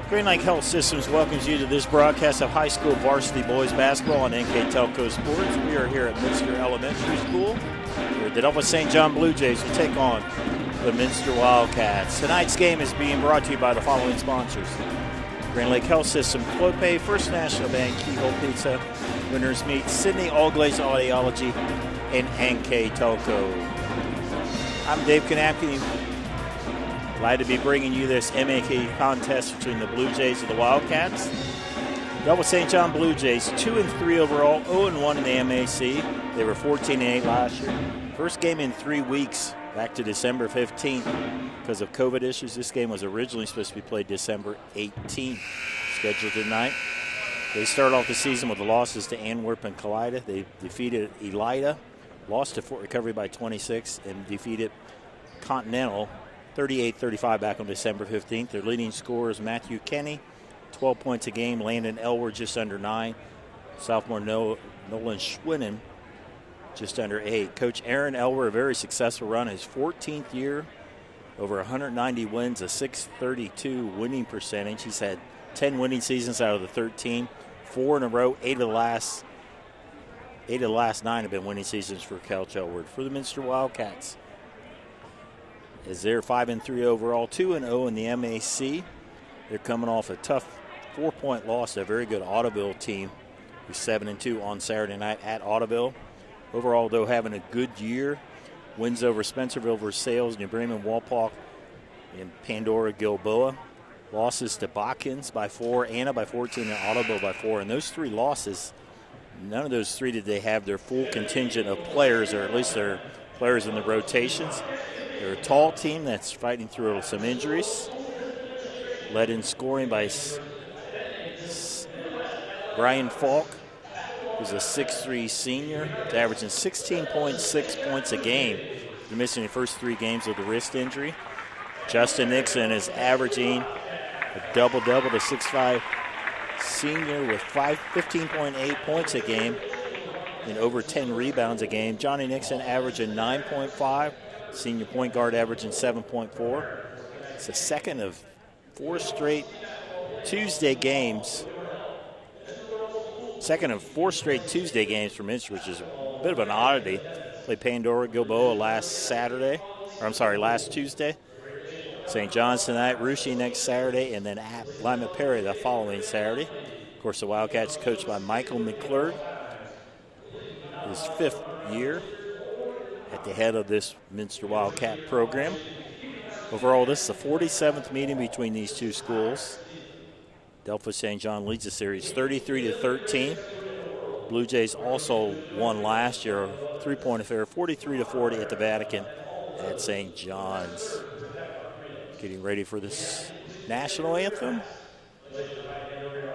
Green Lake Health Systems welcomes you to this broadcast of high school varsity boys basketball on NKTelco Sports. We are here at Minster Elementary School, where the Delphos St. John Blue Jays will take on the Minster Wildcats. Tonight's game is being brought to you by the following sponsors: Green Lake Health System, Clopay, First National Bank, Keyhole Pizza, Winners Meat, Sydney All Glaze Audiology, and NKTelco. I'm Dave Kanapke. Glad to be bringing you this MAK contest between the Blue Jays and the Wildcats. Delphos St. John Blue Jays, 2-3 overall, 0-1 in the MAC. They were 14-8 last year. First game in 3 weeks, back to December 15th. Because of COVID issues, this game was originally supposed to be played December 18th, scheduled tonight. They start off the season with the losses to Antwerp and Kalida. They defeated Elida, lost to Fort Recovery by 26, and defeated Continental 38-35 back on December 15th. Their leading scorers, Matthew Kenny, 12 points a game. Landon Elward, just under 9. Sophomore Nolan Schwinnen, just under 8. Coach Aaron Elwer, a very successful run, his 14th year, over 190 wins, a .632 winning percentage. He's had 10 winning seasons out of the 13, 4 in a row. 8 of the last 9 have been winning seasons for Coach Elward. For the Minster Wildcats, as they're 5-3 overall, 2-0 in the MAC. They're coming off a tough 4-point loss to a very good Audubon team, who's 7-2 on Saturday night at Audubon. Overall, though, having a good year. Wins over Spencerville, Versailles, New Bremen, Walpock, and Pandora, Gilboa. Losses to Botkins by 4, Anna by 14, and Audubon by 4. And those 3 losses, none of those 3 did they have their full contingent of players, or at least their players in the rotations. They're a tall team that's fighting through some injuries. Led in scoring by Brian Falk, who's a 6'3 senior, averaging 16.6 points a game. He's missing the first 3 games with the wrist injury. Justin Nixon is averaging a double-double, to 6'5 senior with 15.8 points a game and over 10 rebounds a game. Johnny Nixon averaging 9.5. Senior point guard averaging 7.4. It's the second of 4 straight Tuesday games. Second of 4 straight Tuesday games for Minster, which is a bit of an oddity. Played Pandora, Gilboa last Tuesday. St. John's tonight, Russia next Saturday, and then at Lima Perry the following Saturday. Of course, the Wildcats coached by Michael McClurg, his 5th year at the head of this Minster Wildcat program. Overall, this is the 47th meeting between these two schools. Delphos St. John leads the series 33-13. Blue Jays also won last year, a 3-point affair, 43-40 at the Vatican at St. John's. Getting ready for this national anthem.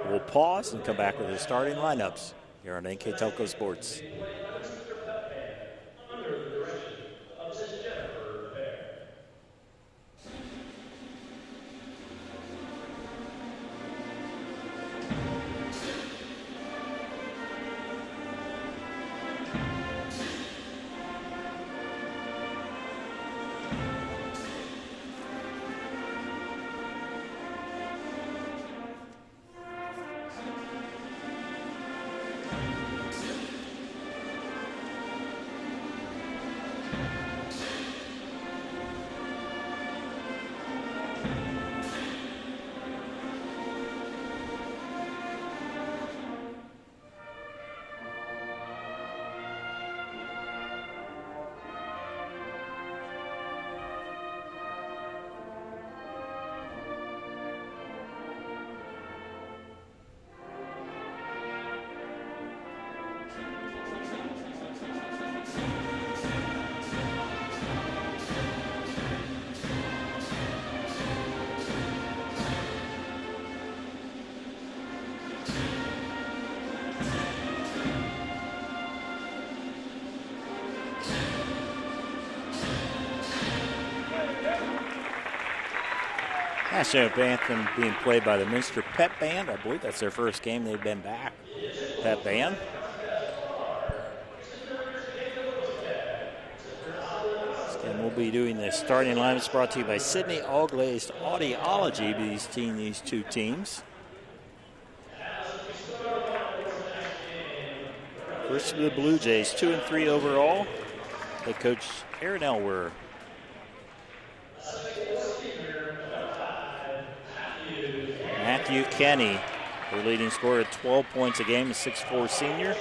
We'll pause and come back with the starting lineups here on NKTelco Sports. National anthem being played by the Minster Pep Band. I believe that's their first game they've been back. Pep Band. And we'll be doing the starting lineups brought to you by Sydney All Glazed Audiology, these two teams. First for the Blue Jays, 2-3 overall. Head coach Aaron Elwer. Matthew Kenny, their leading scorer at 12 points a game, a 6'4" senior.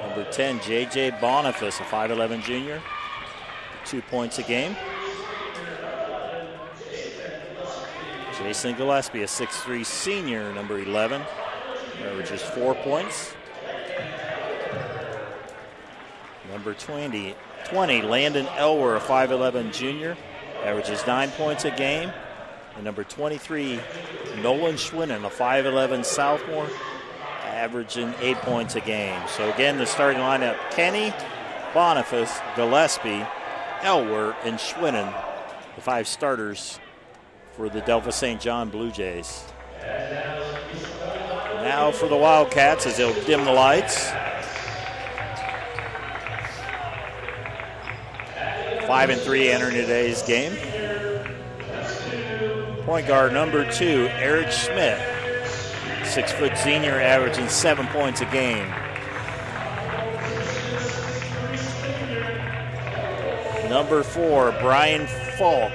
Number 10, J.J. Boniface, a 5'11" junior, 2 points a game. Jason Gillespie, a 6'3" senior, number 11, averages 4 points. Number 20, Landon Elwer, a 5'11" junior, averages 9 points a game. And number 23, Nolan Schwinnen, a 5'11" sophomore, averaging 8 points a game. So again, the starting lineup, Kenny, Boniface, Gillespie, Elwer, and Schwinnen, the 5 starters for the Delphos St. John Blue Jays. Now for the Wildcats as they'll dim the lights. 5-3 entering today's game. Point guard number 2, Eric Schmidt, 6' senior, averaging 7 points a game. Number 4, Brian Falk,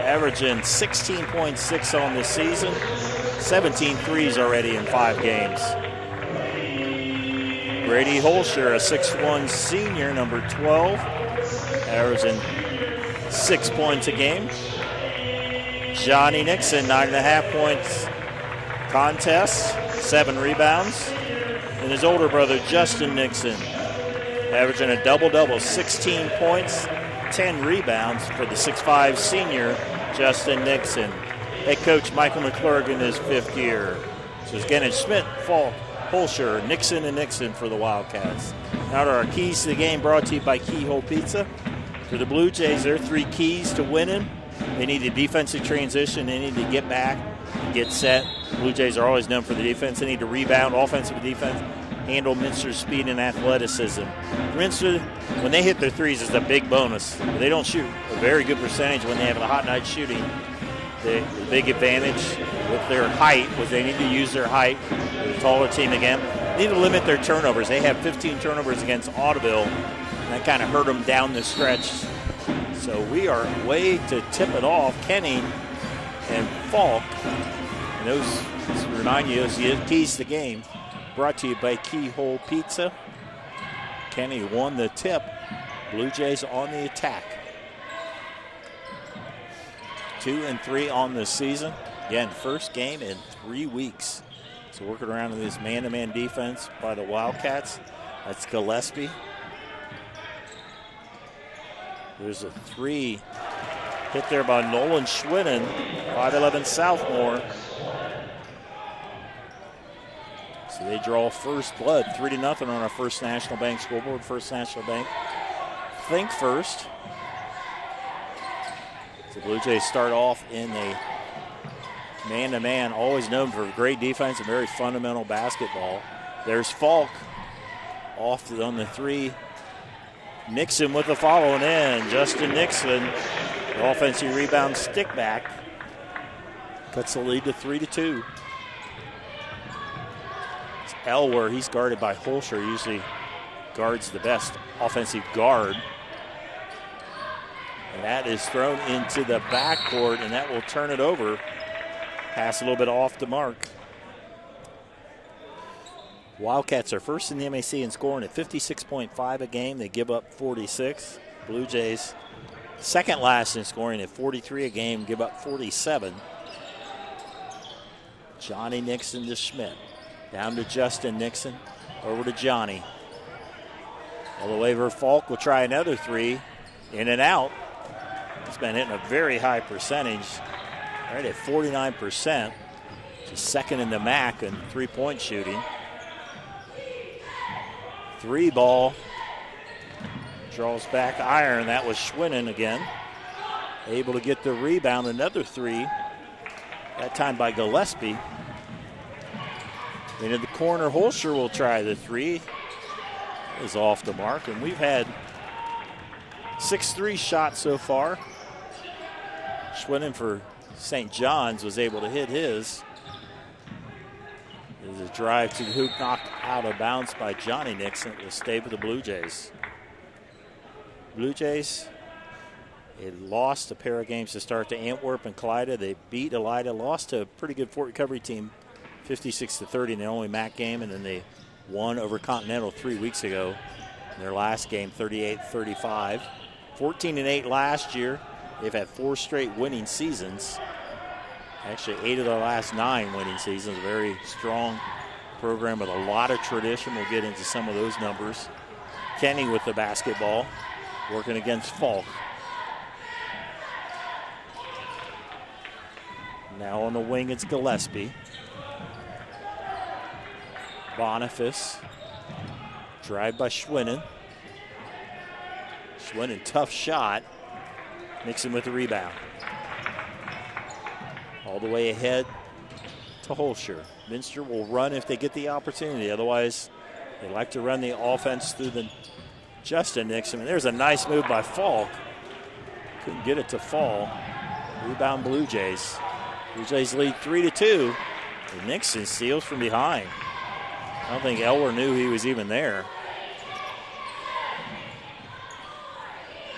averaging 16.6 on the season, 17 threes already in 5 games. Brady Holscher, a 6'1" senior, number 12, averaging 6 points a game. Johnny Nixon, 9.5 points contest, 7 rebounds. And his older brother, Justin Nixon, averaging a double-double, 16 points, 10 rebounds for the 6'5" senior, Justin Nixon. Head coach Michael McClurg in his 5th year. So again, it's Schmidt, Falk, Holscher, Nixon, and Nixon for the Wildcats. Now to our keys to the game, brought to you by Keyhole Pizza. For the Blue Jays, there are 3 keys to winning. They need a defensive transition. They need to get back, get set. Blue Jays are always known for the defense. They need to rebound, offensive defense, handle Minster's speed and athleticism. Minster, when they hit their threes, is a big bonus. They don't shoot a very good percentage when they have a hot night shooting. The big advantage with their height was they need to use their height. They're a taller team again. They need to limit their turnovers. They have 15 turnovers against Audubon, and that kind of hurt them down the stretch. So we are way to tip it off. Kenny and Falk. And those, to remind you, those keys to the game. Brought to you by Keyhole Pizza. Kenny won the tip. Blue Jays on the attack. 2-3 on this season. Again, first game in 3 weeks. So working around in this man-to-man defense by the Wildcats. That's Gillespie. There's a 3 hit there by Nolan Schwinnen, 5'11" sophomore. So they draw first blood, 3-0 on our First National Bank scoreboard. First National Bank, think first. The Blue Jays start off in a man-to-man, always known for great defense and very fundamental basketball. There's Falk off on the 3. Nixon with the following in. Justin Nixon, the offensive rebound stick back, cuts the lead to 3-2. It's Elwer, he's guarded by Holscher, usually guards the best offensive guard. And that is thrown into the backcourt, and that will turn it over. Pass a little bit off the mark. Wildcats are first in the MAC in scoring at 56.5 a game. They give up 46. Blue Jays second last in scoring at 43 a game, give up 47. Johnny Nixon to Schmidt. Down to Justin Nixon. Over to Johnny. All the way over Falk will try another 3. In and out. He's been hitting a very high percentage. Right at 49%. Just second in the MAC in three-point shooting. 3 ball. Draws back iron. That was Schwinnen again. Able to get the rebound. Another 3. That time by Gillespie. Into the corner, Holscher will try the 3. is off the mark, and we've had 6-3 shots so far. Schwinnon for St. John's was able to hit his. There's a drive to the hoop knocked out of bounds by Johnny Nixon. It will stay with the Blue Jays. Blue Jays, they lost a pair of games to start to Antwerp and Clyde. They beat Elida, lost to a pretty good Fort Recovery team, 56-30 in the only MAC game, and then they won over Continental 3 weeks ago in their last game, 38-35. 14-8 last year. They've had 4 straight winning seasons. Actually, 8 of the last 9 winning seasons. A very strong program with a lot of tradition. We'll get into some of those numbers. Kenny with the basketball, working against Falk. Now on the wing, it's Gillespie. Boniface. Drive by Schwinnon. Schwinnon, tough shot. Nixon with the rebound. All the way ahead to Holscher. Minster will run if they get the opportunity. Otherwise, they like to run the offense through the Justin Nixon. And there's a nice move by Falk. Couldn't get it to fall. Rebound Blue Jays. Blue Jays lead 3-2. And Nixon steals from behind. I don't think Elwer knew he was even there.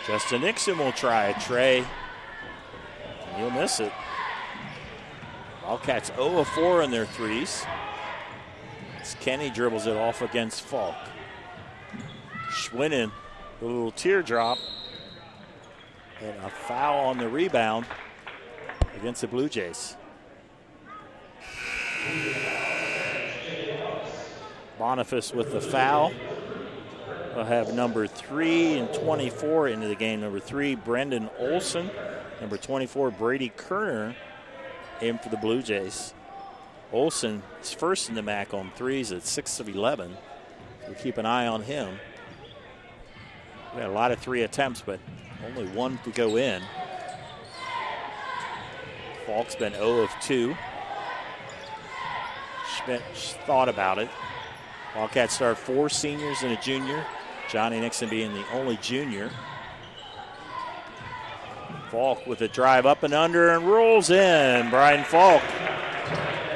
Justin Nixon will try a tray. And he'll miss it. Wildcats 0 of 4 in their threes. As Kenny dribbles it off against Falk. Schwinnon, a little teardrop. And a foul on the rebound against the Blue Jays. Boniface with the foul. We'll have number 3 and 24 into the game. Number 3, Brendan Olson. Number 24, Brady Kerner, in for the Blue Jays. Olson is first in the MAC on threes at 6 of 11. So keep an eye on him. We had a lot of 3 attempts, but only 1 to go in. Falk's been 0 of 2. Schmidt thought about it. Wildcats start 4 seniors and a junior. Johnny Nixon being the only junior. Falk with a drive up and under and rolls in. Brian Falk,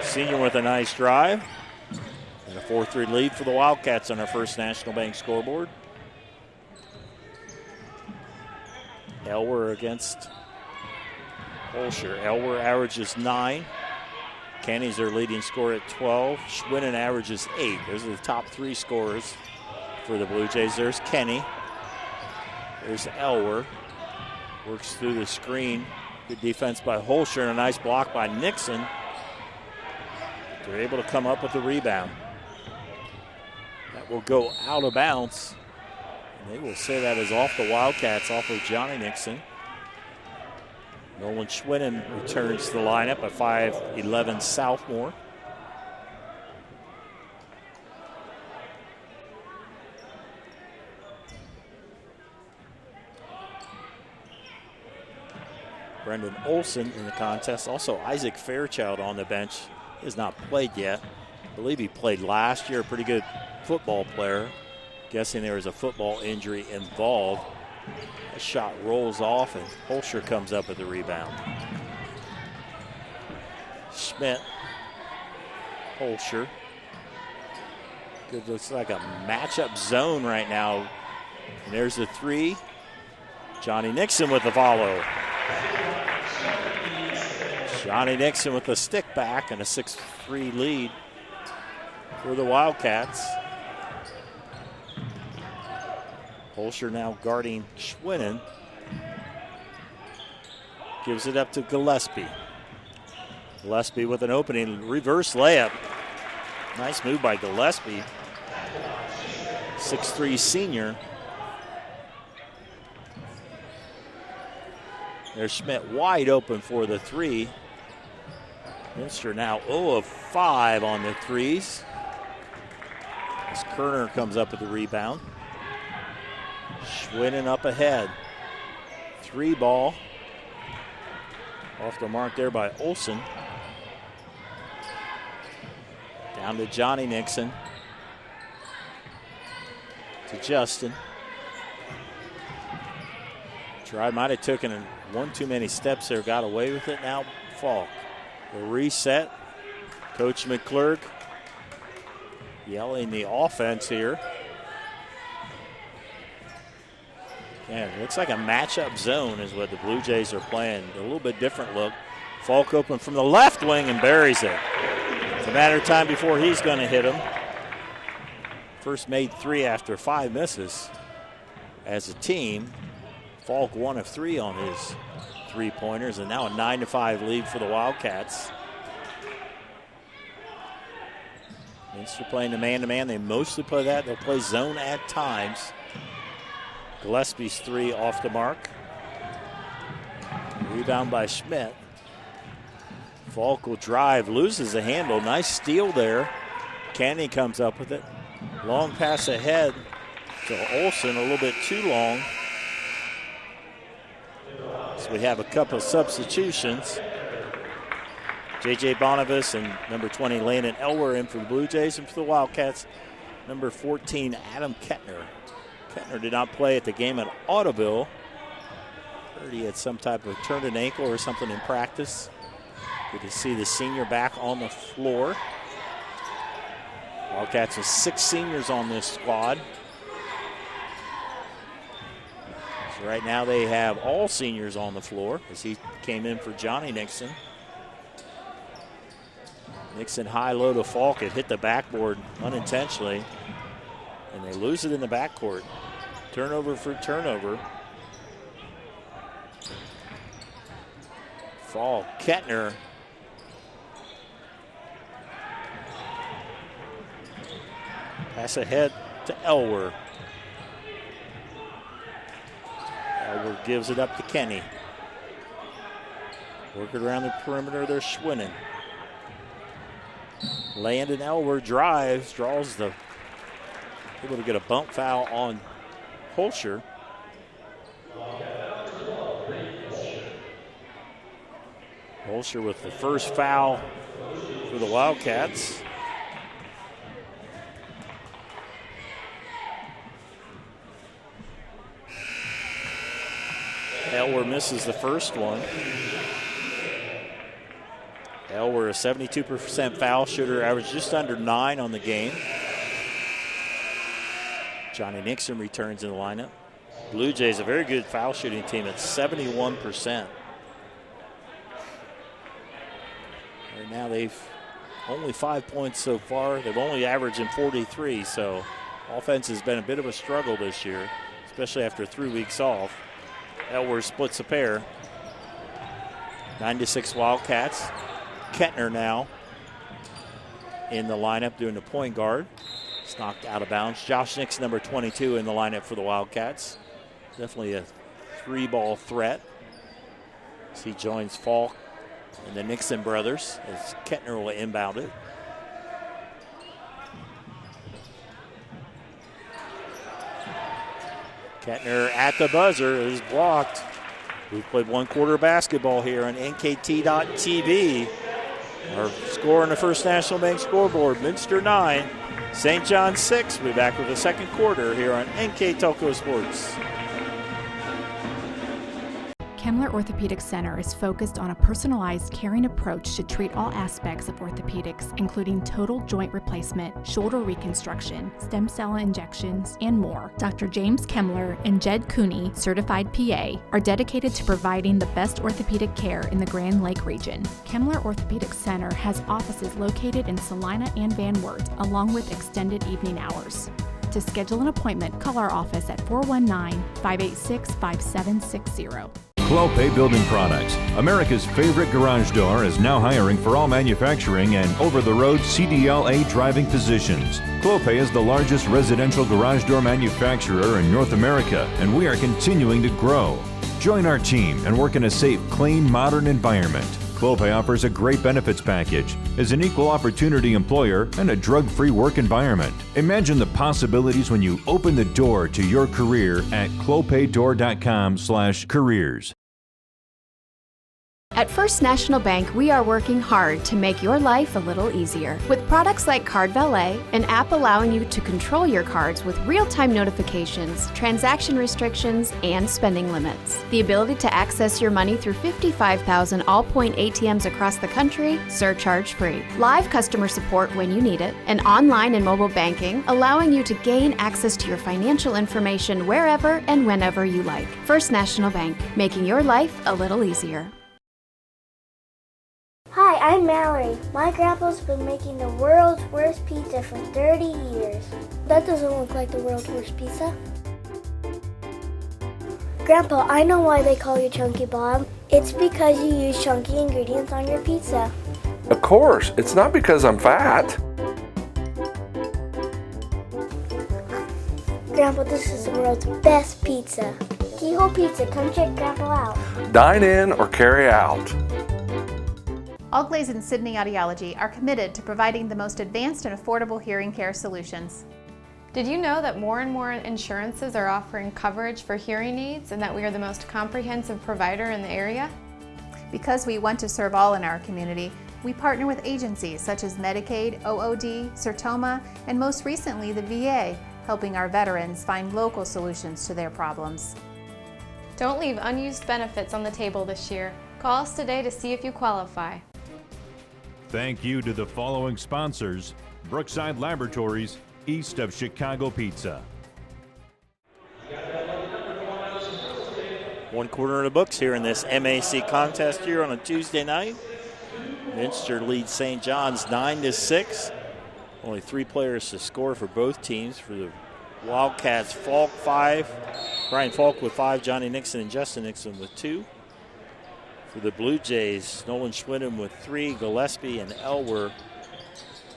senior, with a nice drive. And a 4-3 lead for the Wildcats on our first National Bank scoreboard. Elwer against Holscher. Elwer averages 9. Kenny's their leading scorer at 12. Schwinnon averages 8. Those are the top 3 scorers for the Blue Jays. There's Kenny. There's Elwer. Works through the screen. Good defense by Holscher and a nice block by Nixon. They're able to come up with the rebound. That will go out of bounds. And they will say that is off the Wildcats, off of Johnny Nixon. Nolan Schwinnon returns to the lineup, a 5'11" sophomore. Brendan Olson in the contest. Also Isaac Fairchild on the bench. He has not played yet. I believe he played last year, a pretty good football player. Guessing there was a football injury involved. A shot rolls off and Holscher comes up with the rebound. Schmidt, Holscher. Good, looks like a matchup zone right now. And there's the 3. Johnny Nixon with the follow. Johnny Nixon with the stick back and a 6-3 lead for the Wildcats. Holscher now guarding Schwinnon. Gives it up to Gillespie. Gillespie with an opening reverse layup. Nice move by Gillespie. 6'3" senior. There's Schmidt wide open for the 3. Minster now 0 of 5 on the threes. As Kerner comes up with the rebound. Schwinnon up ahead. 3 ball. Off the mark there by Olson. Down to Johnny Nixon. to Justin. Might have taken one too many steps there, got away with it. Now Falk. The reset. Coach McClurg yelling the offense here. Yeah, it looks like a matchup zone is what the Blue Jays are playing. A little bit different look. Falk open from the left wing and buries it. It's a matter of time before he's going to hit him. First made 3 after 5 misses as a team. Falk 1 of 3 on his 3-pointers, and now a 9-5 lead for the Wildcats. Minster playing the man-to-man. They mostly play that. They'll play zone at times. Gillespie's 3 off the mark. Rebound by Schmidt. Falk will drive, loses the handle. Nice steal there. Candy comes up with it. Long pass ahead to Olsen, a little bit too long. So we have a couple of substitutions. J.J. Bonavis and number 20, Landon Elwer in for the Blue Jays, and for the Wildcats, number 14, Adam Kettner. Kettner did not play at the game at Audubon. Heard he had some type of turned an ankle or something in practice. Good to see the senior back on the floor. Wildcats with 6 seniors on this squad. So right now they have all seniors on the floor as he came in for Johnny Nixon. Nixon high-low to Falk. It hit the backboard unintentionally, and they lose it in the backcourt. Turnover for turnover. Falk, Kettner. Pass ahead to Elwer. Elwer gives it up to Kenny. Working around the perimeter, they're Schwinnon. Landon Elwer drives, draws the, able to get a bump foul on Holscher. Holscher with the first foul for the Wildcats. Elwer misses the first one. Elwer, a 72% foul shooter, averaged just under 9 on the game. Johnny Nixon returns in the lineup. Blue Jays, a very good foul shooting team at 71%. Right now they've only 5 points so far. They've only averaged in 43, so offense has been a bit of a struggle this year, especially after 3 weeks off. Elwer splits a pair. 9-6 Wildcats. Kettner now in the lineup doing the point guard. It's knocked out of bounds. Josh Nix, number 22, in the lineup for the Wildcats. Definitely a 3-ball threat as he joins Falk and the Nixon brothers as Kettner will inbound it. Kettner at the buzzer is blocked. We've played 1 quarter basketball here on NKT.TV. Our score on the First National Bank scoreboard, Minster 9, St. John 6. We'll be back with the second quarter here on NKTelco Sports. Kemmler Orthopedic Center is focused on a personalized, caring approach to treat all aspects of orthopedics, including total joint replacement, shoulder reconstruction, stem cell injections, and more. Dr. James Kemmler and Jed Cooney, certified PA, are dedicated to providing the best orthopedic care in the Grand Lake region. Kemmler Orthopedic Center has offices located in Salina and Van Wert, along with extended evening hours. To schedule an appointment, call our office at 419-586-5760. Clopay Building Products, America's favorite garage door, is now hiring for all manufacturing and over-the-road CDLA driving positions. Clopay is the largest residential garage door manufacturer in North America, and we are continuing to grow. Join our team and work in a safe, clean, modern environment. Clopay offers a great benefits package, is an equal opportunity employer, and a drug-free work environment. Imagine the possibilities when you open the door to your career at clopaydoor.com/careers. At First National Bank, we are working hard to make your life a little easier. With products like Card Valet, an app allowing you to control your cards with real-time notifications, transaction restrictions, and spending limits. The ability to access your money through 55,000 all-point ATMs across the country, surcharge-free. Live customer support when you need it, and online and mobile banking, allowing you to gain access to your financial information wherever and whenever you like. First National Bank, making your life a little easier. Hi, I'm Mallory. My grandpa's been making the world's worst pizza for 30 years. That doesn't look like the world's worst pizza. Grandpa, I know why they call you Chunky Bob. It's because you use chunky ingredients on your pizza. Of course, it's not because I'm fat. Grandpa, this is the world's best pizza. Keyhole Pizza, come check Grandpa out. Dine in or carry out. Allglaze and Sydney Audiology are committed to providing the most advanced and affordable hearing care solutions. Did you know that more and more insurances are offering coverage for hearing aids and that we are the most comprehensive provider in the area? Because we want to serve all in our community, we partner with agencies such as Medicaid, OOD, Sertoma, and most recently the VA, helping our veterans find local solutions to their problems. Don't leave unused benefits on the table this year. Call us today to see if you qualify. Thank you to the following sponsors: Brookside Laboratories, east of Chicago Pizza. One quarter of the books here in this MAC contest here on a Tuesday night. Minster leads St. John's 9-6. Only 3 players to score for both teams. For the Wildcats, Falk 5, Brian Falk with 5, Johnny Nixon and Justin Nixon with 2. For the Blue Jays, Nolan Schwinham with 3, Gillespie and Elwer.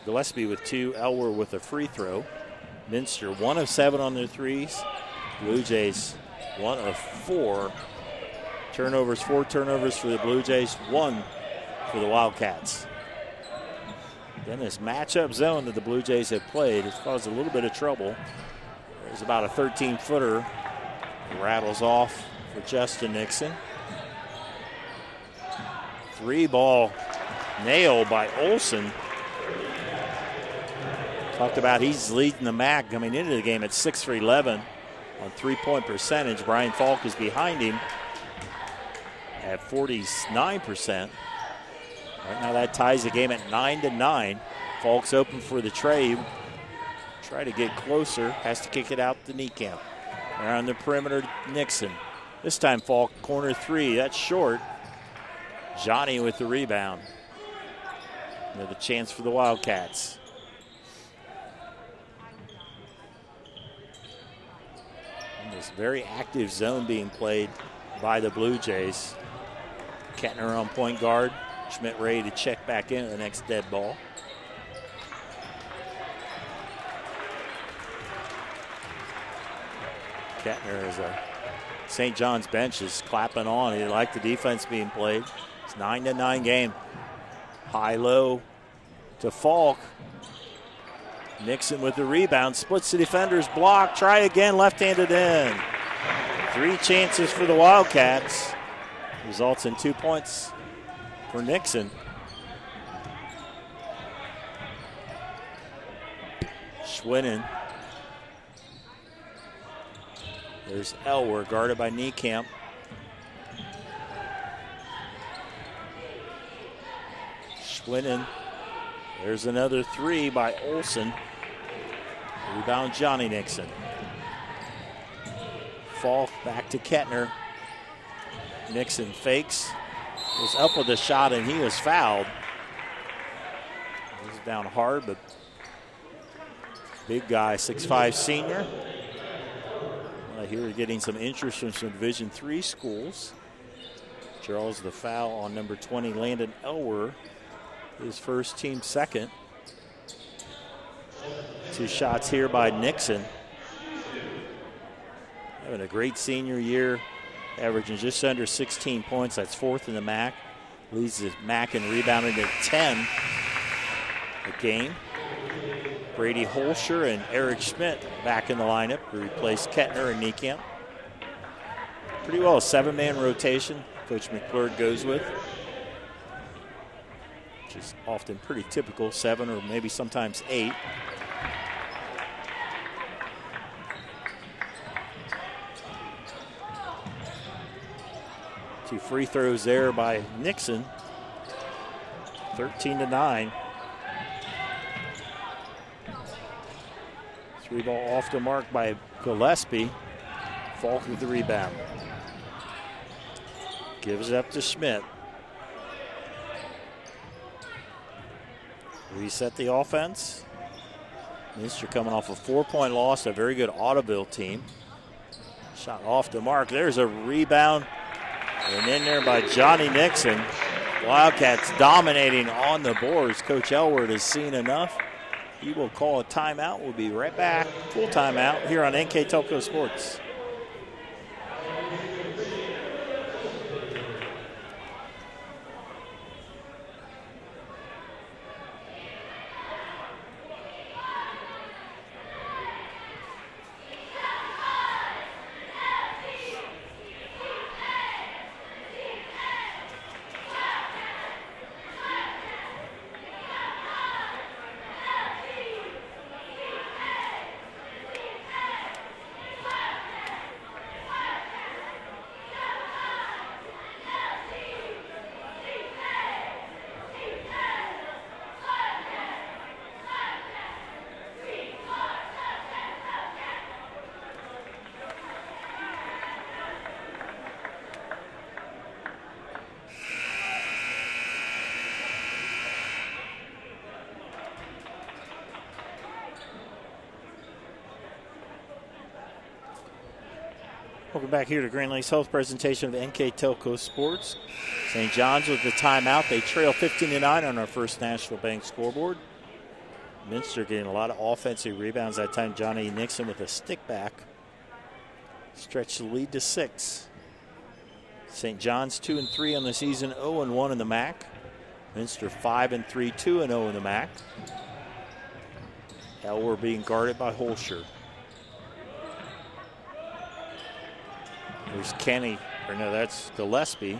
Gillespie with 2, Elwer with a free throw. Minster 1 of 7 on their threes. Blue Jays 1 of 4. Turnovers, 4 turnovers for the Blue Jays, 1 for the Wildcats. Then this matchup zone that the Blue Jays have played has caused a little bit of trouble. There's about a 13-footer. Rattles off for Justin Nixon. 3-ball nailed by Olson. Talked about he's leading the MAC coming into the game at 6 for 11 on three-point percentage. Brian Falk is behind him at 49%. Right now that ties the game at 9-9. Falk's open for the tray. Try to get closer. Has to kick it out to Niekamp. Around the perimeter, Nixon. This time Falk, corner 3. That's short. Johnny with the rebound. Another chance for the Wildcats. And this very active zone being played by the Blue Jays. Kettner on point guard. Schmidt ready to check back in at the next dead ball. Kettner is a St. John's bench is clapping on. He liked the defense being played. It's 9-9 game. High-low to Falk. Nixon with the rebound. Splits the defender's block. Try again, left-handed in. 3 chances for the Wildcats. Results in 2 points for Nixon. Schwinnon. There's Elwer, guarded by Niekamp. Schwinnon. There's another 3 by Olson. Rebound Johnny Nixon. Falk back to Kettner. Nixon fakes. Was up with a shot and he was fouled. He's down hard, but big guy, 6'5" senior. I hear we're getting some interest from some Division III schools. Charles the foul on number 20, Landon Elwer. His first, team second. 2 shots here by Nixon. Having a great senior year, averaging just under 16 points. That's 4th in the MAC. Leads the MAC in rebounding at 10 a game. Brady Holscher and Eric Schmidt back in the lineup to replace Kettner and Niekamp. Pretty well a 7-man rotation Coach McClure goes with. is often pretty typical, 7 or maybe sometimes 8. Two free throws there by Nixon. 13-9. 3 ball off the mark by Gillespie. Falk with the rebound. Gives it up to Schmidt. Reset the offense. Minster coming off a 4-point loss, a very good Audubon team. Shot off the mark. There's a rebound. And in there by Johnny Nixon. Wildcats dominating on the boards. Coach Elward has seen enough. He will call a timeout. We'll be right back. Full timeout here on NKTelco Sports. Welcome back here to Grand Lakes Health presentation of NKTelco Sports. St. John's with the timeout. They trail 15-9 on our First National Bank scoreboard. Minster getting a lot of offensive rebounds that time. Johnny Nixon with a stick back. Stretched the lead to 6. St. John's 2-3 on the season, 0-1 in the MAC. Minster 5-3, 2-0 in the MAC. Elwer being guarded by Holscher. There's Kenny, or no, that's Gillespie.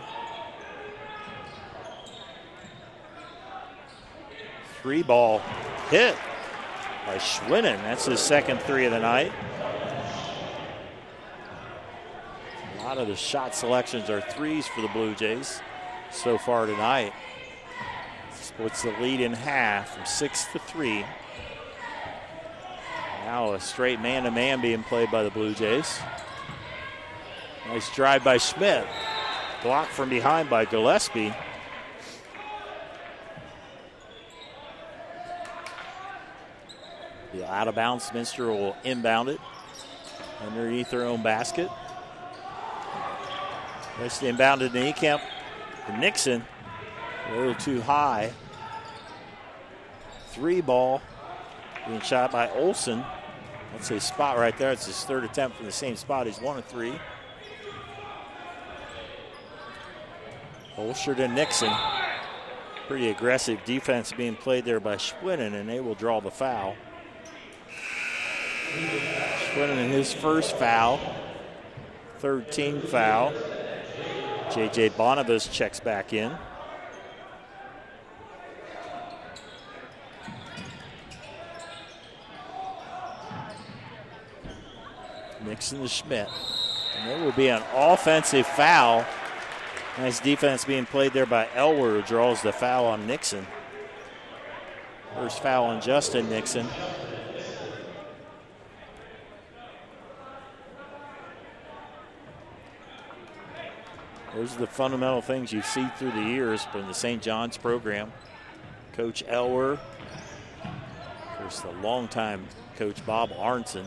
3 ball hit by Schwinnen. That's his second 3 of the night. A lot of the shot selections are 3s for the Blue Jays so far tonight. Splits the lead in half from 6-3. Now a straight man-to-man being played by the Blue Jays. Nice drive by Schmidt. Blocked from behind by Gillespie. The out of bounds, Minster will inbound it underneath their own basket. Nice inbounded to Niekamp. Nixon, a little too high. 3 ball being shot by Olson. That's his spot right there. It's his 3rd attempt from the same spot. He's 1 of 3. Holscher to Nixon. Pretty aggressive defense being played there by Schwinnen, and they will draw the foul. Schwinnen in his first foul. 3rd team foul. J.J. Bonavas checks back in. Nixon to Schmidt. And there will be an offensive foul. Nice defense being played there by Elwer, who draws the foul on Nixon. First foul on Justin Nixon. Those are the fundamental things you see through the years from the St. John's program. Coach Elwer, of course, the longtime coach Bob Arnson.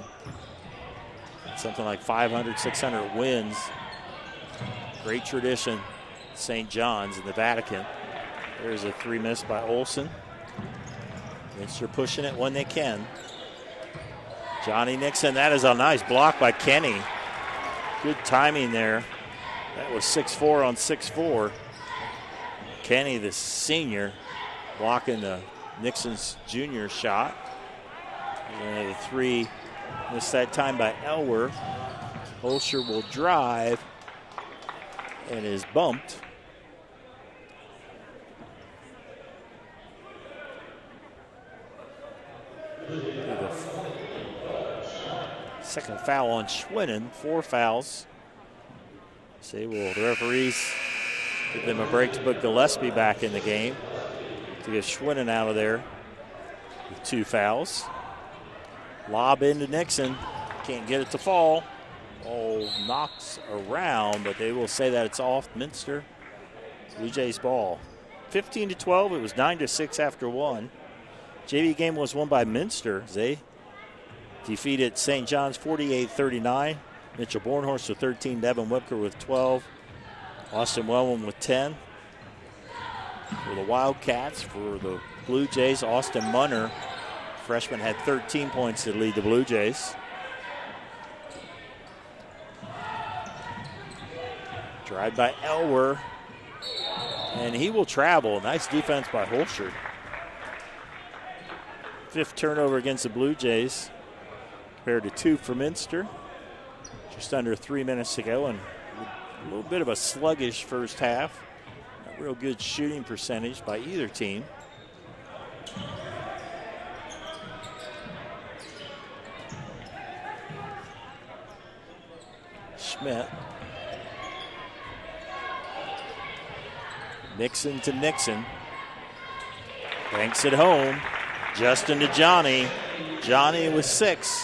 Something like 500, 600 wins. Great tradition, St. John's in the Vatican. There's a 3 missed by Olson. Minster pushing it when they can. Johnny Nixon, that is a nice block by Kenny. Good timing there. That was 6'4" on 6'4". Kenny, the senior, blocking the Nixon's junior shot. And the 3 missed that time by Elwer. Holscher will drive and is bumped. The second foul on Schwinnen, 4 fouls. Say, will the referees give them a break to put Gillespie back in the game to get Schwinnen out of there with 2 fouls. Lob into Nixon, can't get it to fall. Oh, knocks around, but they will say that it's off Minster. Blue Jays ball. 15-12, it was 9-6 after 1. JV game was won by Minster. They defeated St. John's 48-39. Mitchell Bornhorst with 13, Devin Whipker with 12, Austin Wellman with 10. For the Wildcats, for the Blue Jays, Austin Munner, freshman, had 13 points to lead the Blue Jays. Drive by Elwer, and he will travel. Nice defense by Holscher. 5th turnover against the Blue Jays, compared to 2 for Minster. Just under 3 minutes to go, and a little bit of a sluggish first half. Not real good shooting percentage by either team. Schmidt. Nixon to Nixon. Banks it home. Justin to Johnny. Johnny with 6.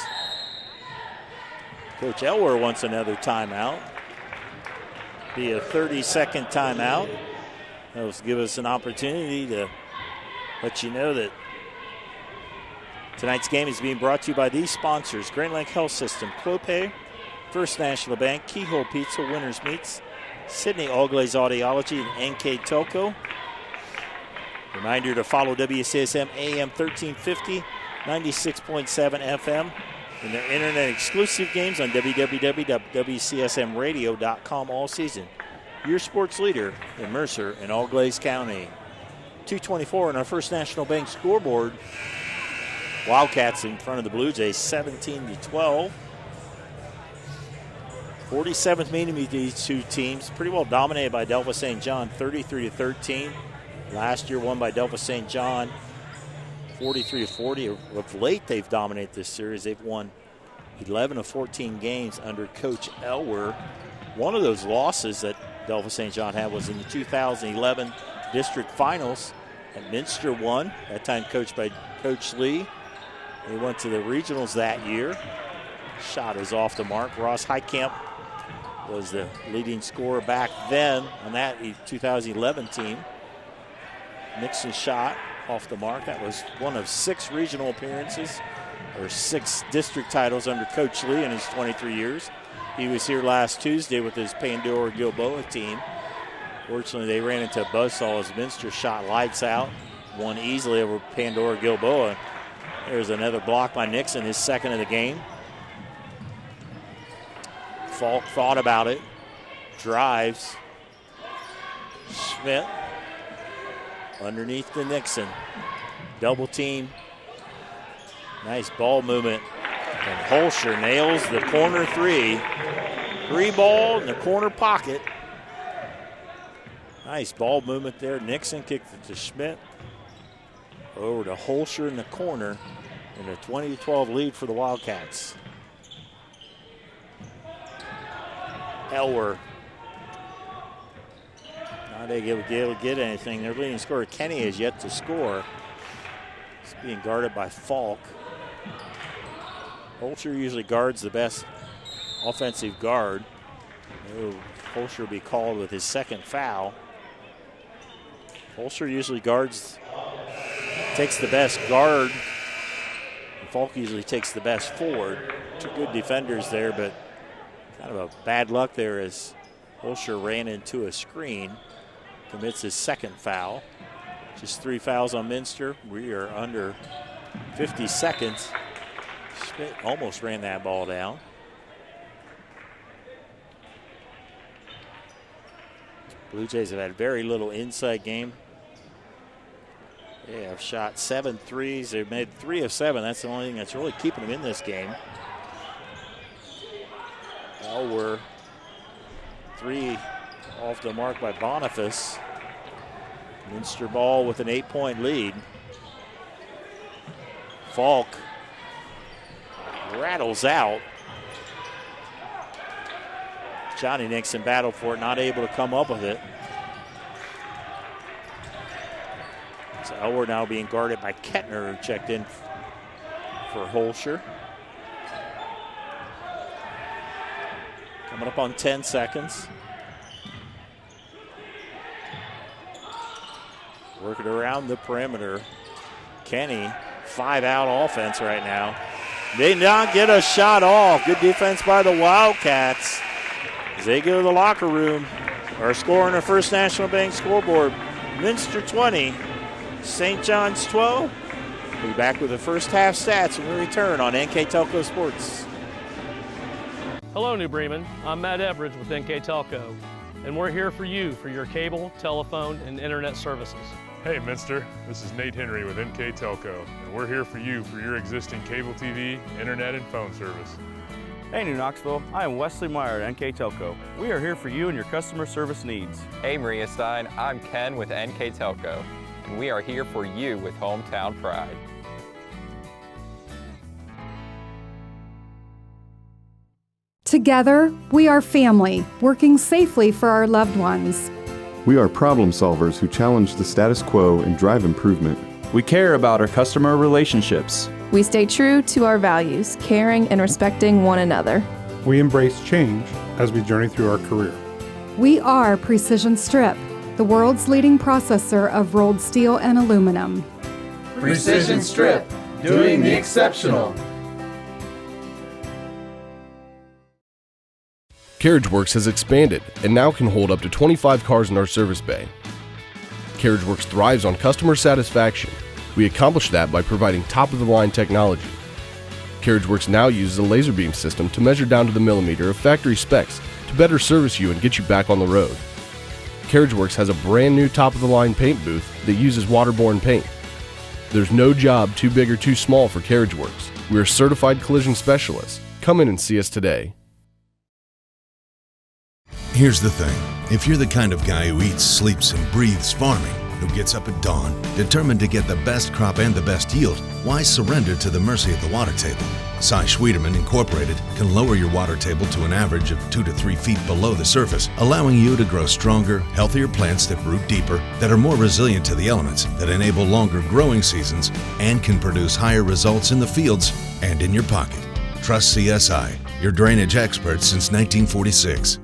Coach Elwer wants another timeout. Be a 30-second timeout. That'll give us an opportunity to let you know that tonight's game is being brought to you by these sponsors: Grand Lake Health System, Clopay, First National Bank, Keyhole Pizza, Winners Meats, Sydney All Glaze Audiology, and NKTelco. Reminder to follow WCSM AM 1350, 96.7 FM, and their internet exclusive games on www.wcsmradio.com all season. Your sports leader in Mercer and All Glaze County. 2:24 on our First National Bank scoreboard. Wildcats in front of the Blue Jays, 17-12. 47th meeting with these two teams, pretty well dominated by Delphos St. John, 33-13. Last year won by Delphos St. John, 43-40. Of late, they've dominated this series. They've won 11 of 14 games under Coach Elwer. One of those losses that Delphos St. John had was in the 2011 district finals, and Minster won, that time coached by Coach Lee. They went to the regionals that year. Shot is off the mark. Ross Heitkamp was the leading scorer back then on that 2011 team. Nixon's shot off the mark. That was one of 6 regional appearances, or 6 district titles under Coach Lee in his 23 years. He was here last Tuesday with his Pandora-Gilboa team. Fortunately, they ran into a buzzsaw as Minster shot lights out. Won easily over Pandora-Gilboa. There's another block by Nixon, his second of the game. Falk thought about it. Drives. Schmidt underneath to Nixon. Double team. Nice ball movement. And Holscher nails the corner 3. 3 ball in the corner pocket. Nice ball movement there. Nixon kicked it to Schmidt. Over to Holscher in the corner. And a 20-12 lead for the Wildcats. Elwer. Not able to get anything. Their leading scorer, Kenny, has yet to score. He's being guarded by Falk. Holscher usually guards the best offensive guard. Holscher will be called with his second foul. Holscher usually guards, takes the best guard. And Falk usually takes the best forward. 2 good defenders there, but kind of a bad luck there as Holscher ran into a screen. Commits his second foul. Just 3 fouls on Minster. We are under 50 seconds. Schmidt almost ran that ball down. Blue Jays have had very little inside game. They have shot 7 threes. They've made 3 of 7. That's the only thing that's really keeping them in this game. Elwer, 3 off the mark by Boniface. Minster ball with an 8-point lead. Falk rattles out. Johnny Nixon battled for it, not able to come up with it. So Elward now being guarded by Kettner, who checked in for Holscher. Coming up on 10 seconds. Working around the perimeter. Kenny, 5-out offense right now. They not get a shot off. Good defense by the Wildcats. As they go to the locker room, our score on our First National Bank scoreboard, Minster 20, St. John's 12. We'll be back with the first half stats when we return on NKTelco Sports. Hello, New Bremen. I'm Matt Everidge with NKTelco, and we're here for you for your cable, telephone, and internet services. Hey, Minster. This is Nate Henry with NKTelco, and we're here for you for your existing cable TV, internet, and phone service. Hey, New Knoxville. I am Wesley Meyer at NKTelco. We are here for you and your customer service needs. Hey, Maria Stein. I'm Ken with NKTelco, and we are here for you with hometown pride. Together, we are family, working safely for our loved ones. We are problem solvers who challenge the status quo and drive improvement. We care about our customer relationships. We stay true to our values, caring and respecting one another. We embrace change as we journey through our career. We are Precision Strip, the world's leading processor of rolled steel and aluminum. Precision Strip, doing the exceptional. CarriageWorks has expanded and now can hold up to 25 cars in our service bay. CarriageWorks thrives on customer satisfaction. We accomplish that by providing top-of-the-line technology. CarriageWorks now uses a laser beam system to measure down to the millimeter of factory specs to better service you and get you back on the road. CarriageWorks has a brand new top-of-the-line paint booth that uses waterborne paint. There's no job too big or too small for CarriageWorks. We are certified collision specialists. Come in and see us today. Here's the thing. If you're the kind of guy who eats, sleeps, and breathes farming, who gets up at dawn, determined to get the best crop and the best yield, why surrender to the mercy of the water table? Cy Schwiederman Incorporated can lower your water table to an average of 2 to 3 feet below the surface, allowing you to grow stronger, healthier plants that root deeper, that are more resilient to the elements, that enable longer growing seasons, and can produce higher results in the fields and in your pocket. Trust CSI, your drainage experts since 1946.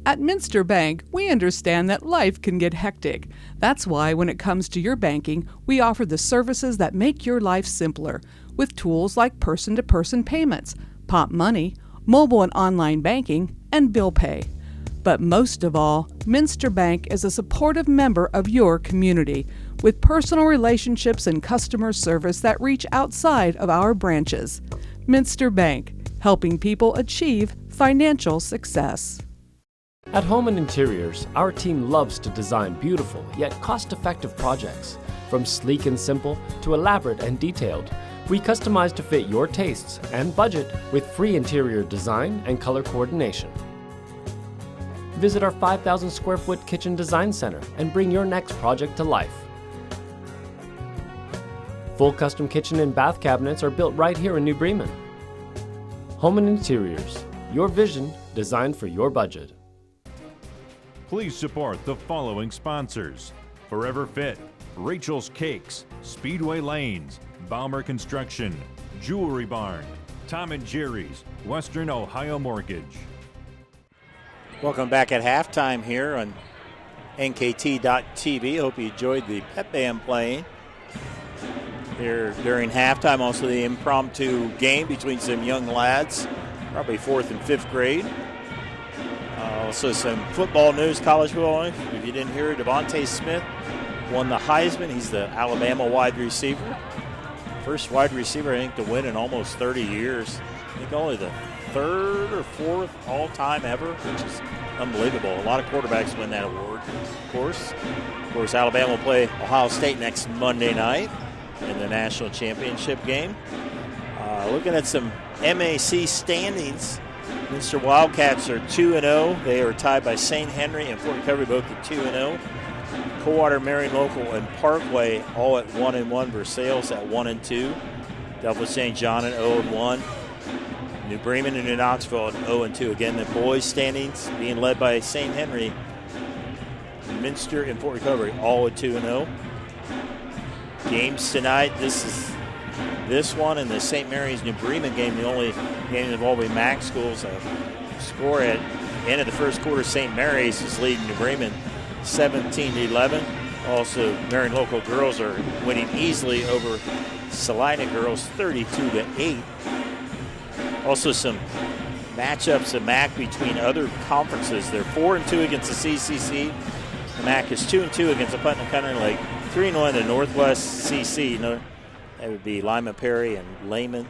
At Minster Bank, we understand that life can get hectic. That's why when it comes to your banking, we offer the services that make your life simpler, with tools like person-to-person payments, Pop Money, mobile and online banking, and bill pay. But most of all, Minster Bank is a supportive member of your community, with personal relationships and customer service that reach outside of our branches. Minster Bank, helping people achieve financial success. At Home and Interiors, our team loves to design beautiful yet cost-effective projects. From sleek and simple to elaborate and detailed, we customize to fit your tastes and budget with free interior design and color coordination. Visit our 5,000 square foot kitchen design center and bring your next project to life. Full custom kitchen and bath cabinets are built right here in New Bremen. Home and Interiors, your vision designed for your budget. Please support the following sponsors: Forever Fit, Rachel's Cakes, Speedway Lanes, Baumer Construction, Jewelry Barn, Tom and Jerry's, Western Ohio Mortgage. Welcome back at halftime here on NKT.TV. Hope you enjoyed the pep band playing here during halftime. Also the impromptu game between some young lads, probably 4th and 5th grade. Also some football news, college football. If you didn't hear it, Devontae Smith won the Heisman. He's the Alabama wide receiver. First wide receiver, I think, to win in almost 30 years. I think only the 3rd or 4th all-time ever, which is unbelievable. A lot of quarterbacks win that award, of course. Of course, Alabama will play Ohio State next Monday night in the national championship game. Looking at some MAC standings, Minster Wildcats are 2-0. They are tied by St. Henry and Fort Recovery, both at 2-0. Coldwater, Marion Local, and Parkway all at 1-1. Versailles at 1-2. Delphos St. John at 0-1. New Bremen and New Knoxville at 0-2. Again, the boys' standings being led by St. Henry, Minster, and Fort Recovery, all at 2-0. Games tonight, this one and the St. Mary's New Bremen game, the only game involving MAC schools. Score at the end of the first quarter, St. Mary's is leading New Bremen 17-11. Also, Marion local girls are winning easily over Salina girls 32-8. Also some matchups in MAC between other conferences. They're 4-2 against the CCC. The MAC is 2-2 against the Putnam County Lake. 3-1 the Northwest CC. That would be Lima Perry and Lehman.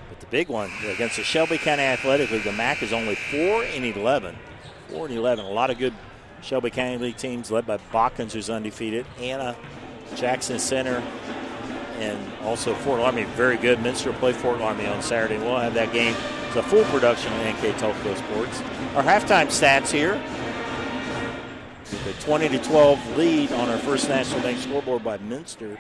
But the big one against the Shelby County Athletic League, the MAC is only 4-11. 4-11. A lot of good Shelby County League teams led by Botkins, who's undefeated. Anna, Jackson Center, and also Fort Laramie. Very good. Minster will play Fort Laramie on Saturday. We'll have that game. It's a full production on NKTelco Sports. Our halftime stats here. With a 20-12 lead on our First National Bank scoreboard by Minster.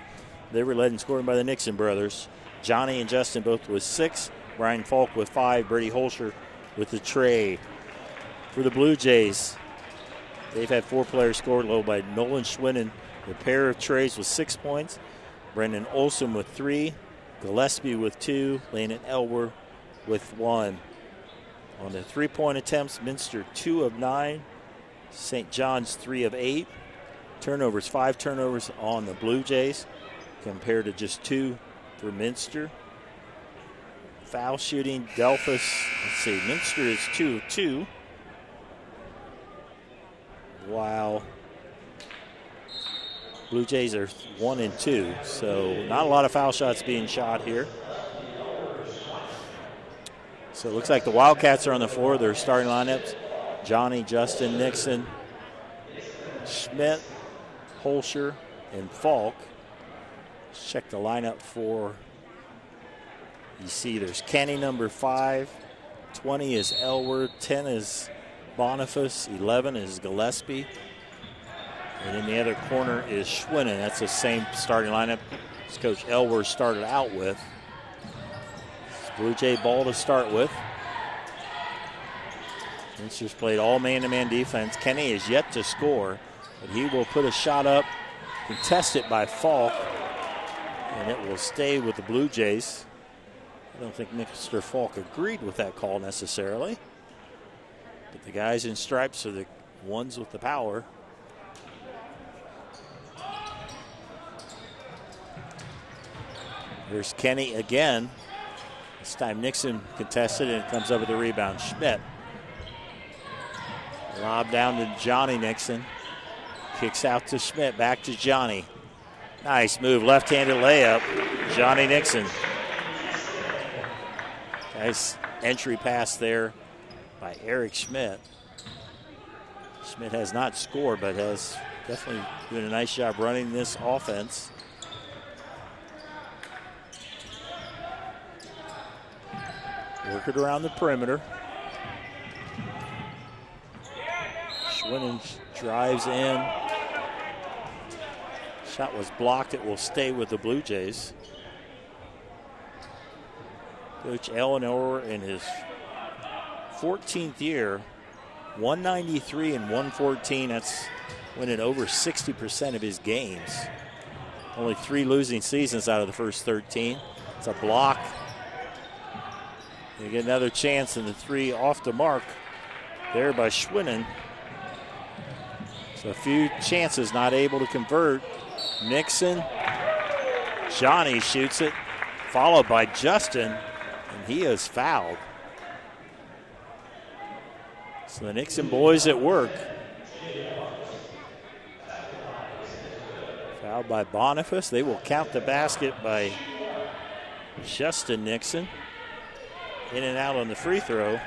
They were led in scoring by the Nixon brothers. Johnny and Justin both with 6. Brian Falk with 5. Brady Holscher with the tray. For the Blue Jays, they've had 4 players scored low by Nolan Schwinnen. A pair of trays with 6 points. Brendan Olson with 3. Gillespie with 2. Landon Elwer with 1. On the 3-point attempts, Minster 2 of 9. St. John's 3 of 8. Turnovers, 5 turnovers on the Blue Jays compared to just 2 for Minster. Foul shooting, Delphos, let's see, Minster is 2 of 2. While Blue Jays are 1 and 2. So not a lot of foul shots being shot here. So it looks like the Wildcats are on the floor. Their starting lineups: Johnny, Justin, Nixon, Schmidt, Holscher, and Falk. Let's check the lineup for, you see there's Kenny number 5, 20 is Elward, 10 is Boniface, 11 is Gillespie, and in the other corner is Schwinnen. That's the same starting lineup as Coach Elward started out with. It's Blue Jay ball to start with. Minster's played all man-to-man defense. Kenny is yet to score, but he will put a shot up, contest it by Falk, and it will stay with the Blue Jays. I don't think Mr. Falk agreed with that call necessarily, but the guys in stripes are the ones with the power. Here's Kenny again. This time Nixon contested, and it comes up with a rebound. Schmidt. Lob down to Johnny Nixon. Kicks out to Schmidt, back to Johnny. Nice move, left-handed layup. Johnny Nixon. Nice entry pass there by Eric Schmidt. Schmidt has not scored, but has definitely doing a nice job running this offense. Work it around the perimeter. Schwinnen drives in. Shot was blocked. It will stay with the Blue Jays. Coach Eleanor in his 14th year, 193 and 114. That's winning over 60% of his games. Only 3 losing seasons out of the first 13. It's a block. You get another chance, and the 3 off the mark there by Schwinnen. So a few chances, not able to convert. Nixon, Johnny shoots it, followed by Justin, and he is fouled. So the Nixon boys at work. Fouled by Boniface. They will count the basket by Justin Nixon. In and out on the free throw.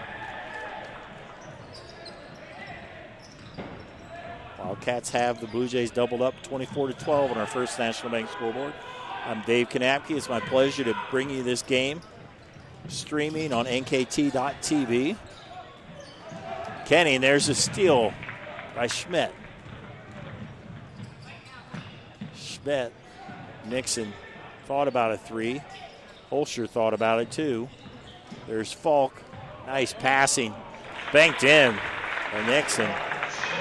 Wildcats have the Blue Jays doubled up 24-12 on our First National Bank scoreboard. I'm Dave Kanapke. It's my pleasure to bring you this game, streaming on NKT.TV. Kenny, and there's a steal by Schmidt. Schmidt, Nixon thought about a 3. Holscher thought about it too. There's Falk. Nice passing. Banked in by Nixon.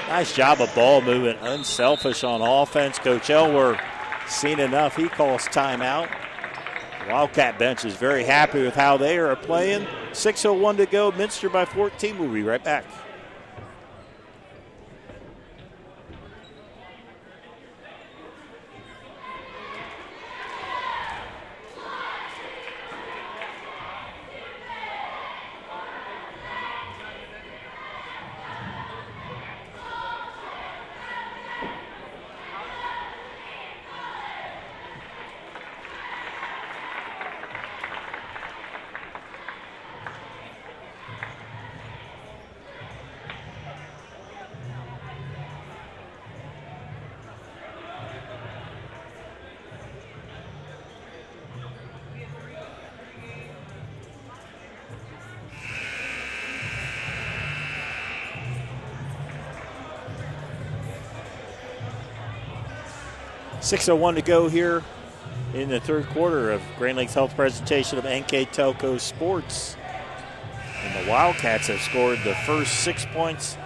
Nice job of ball movement. Unselfish on offense. Coach Elwer seen enough. He calls timeout. The Wildcat bench is very happy with how they are playing. 6:01 to go. Minster by 14. We'll be right back. .601 to go here in the third quarter of Grand Lakes Health presentation of NKTelco Sports. And the Wildcats have scored the first 6 points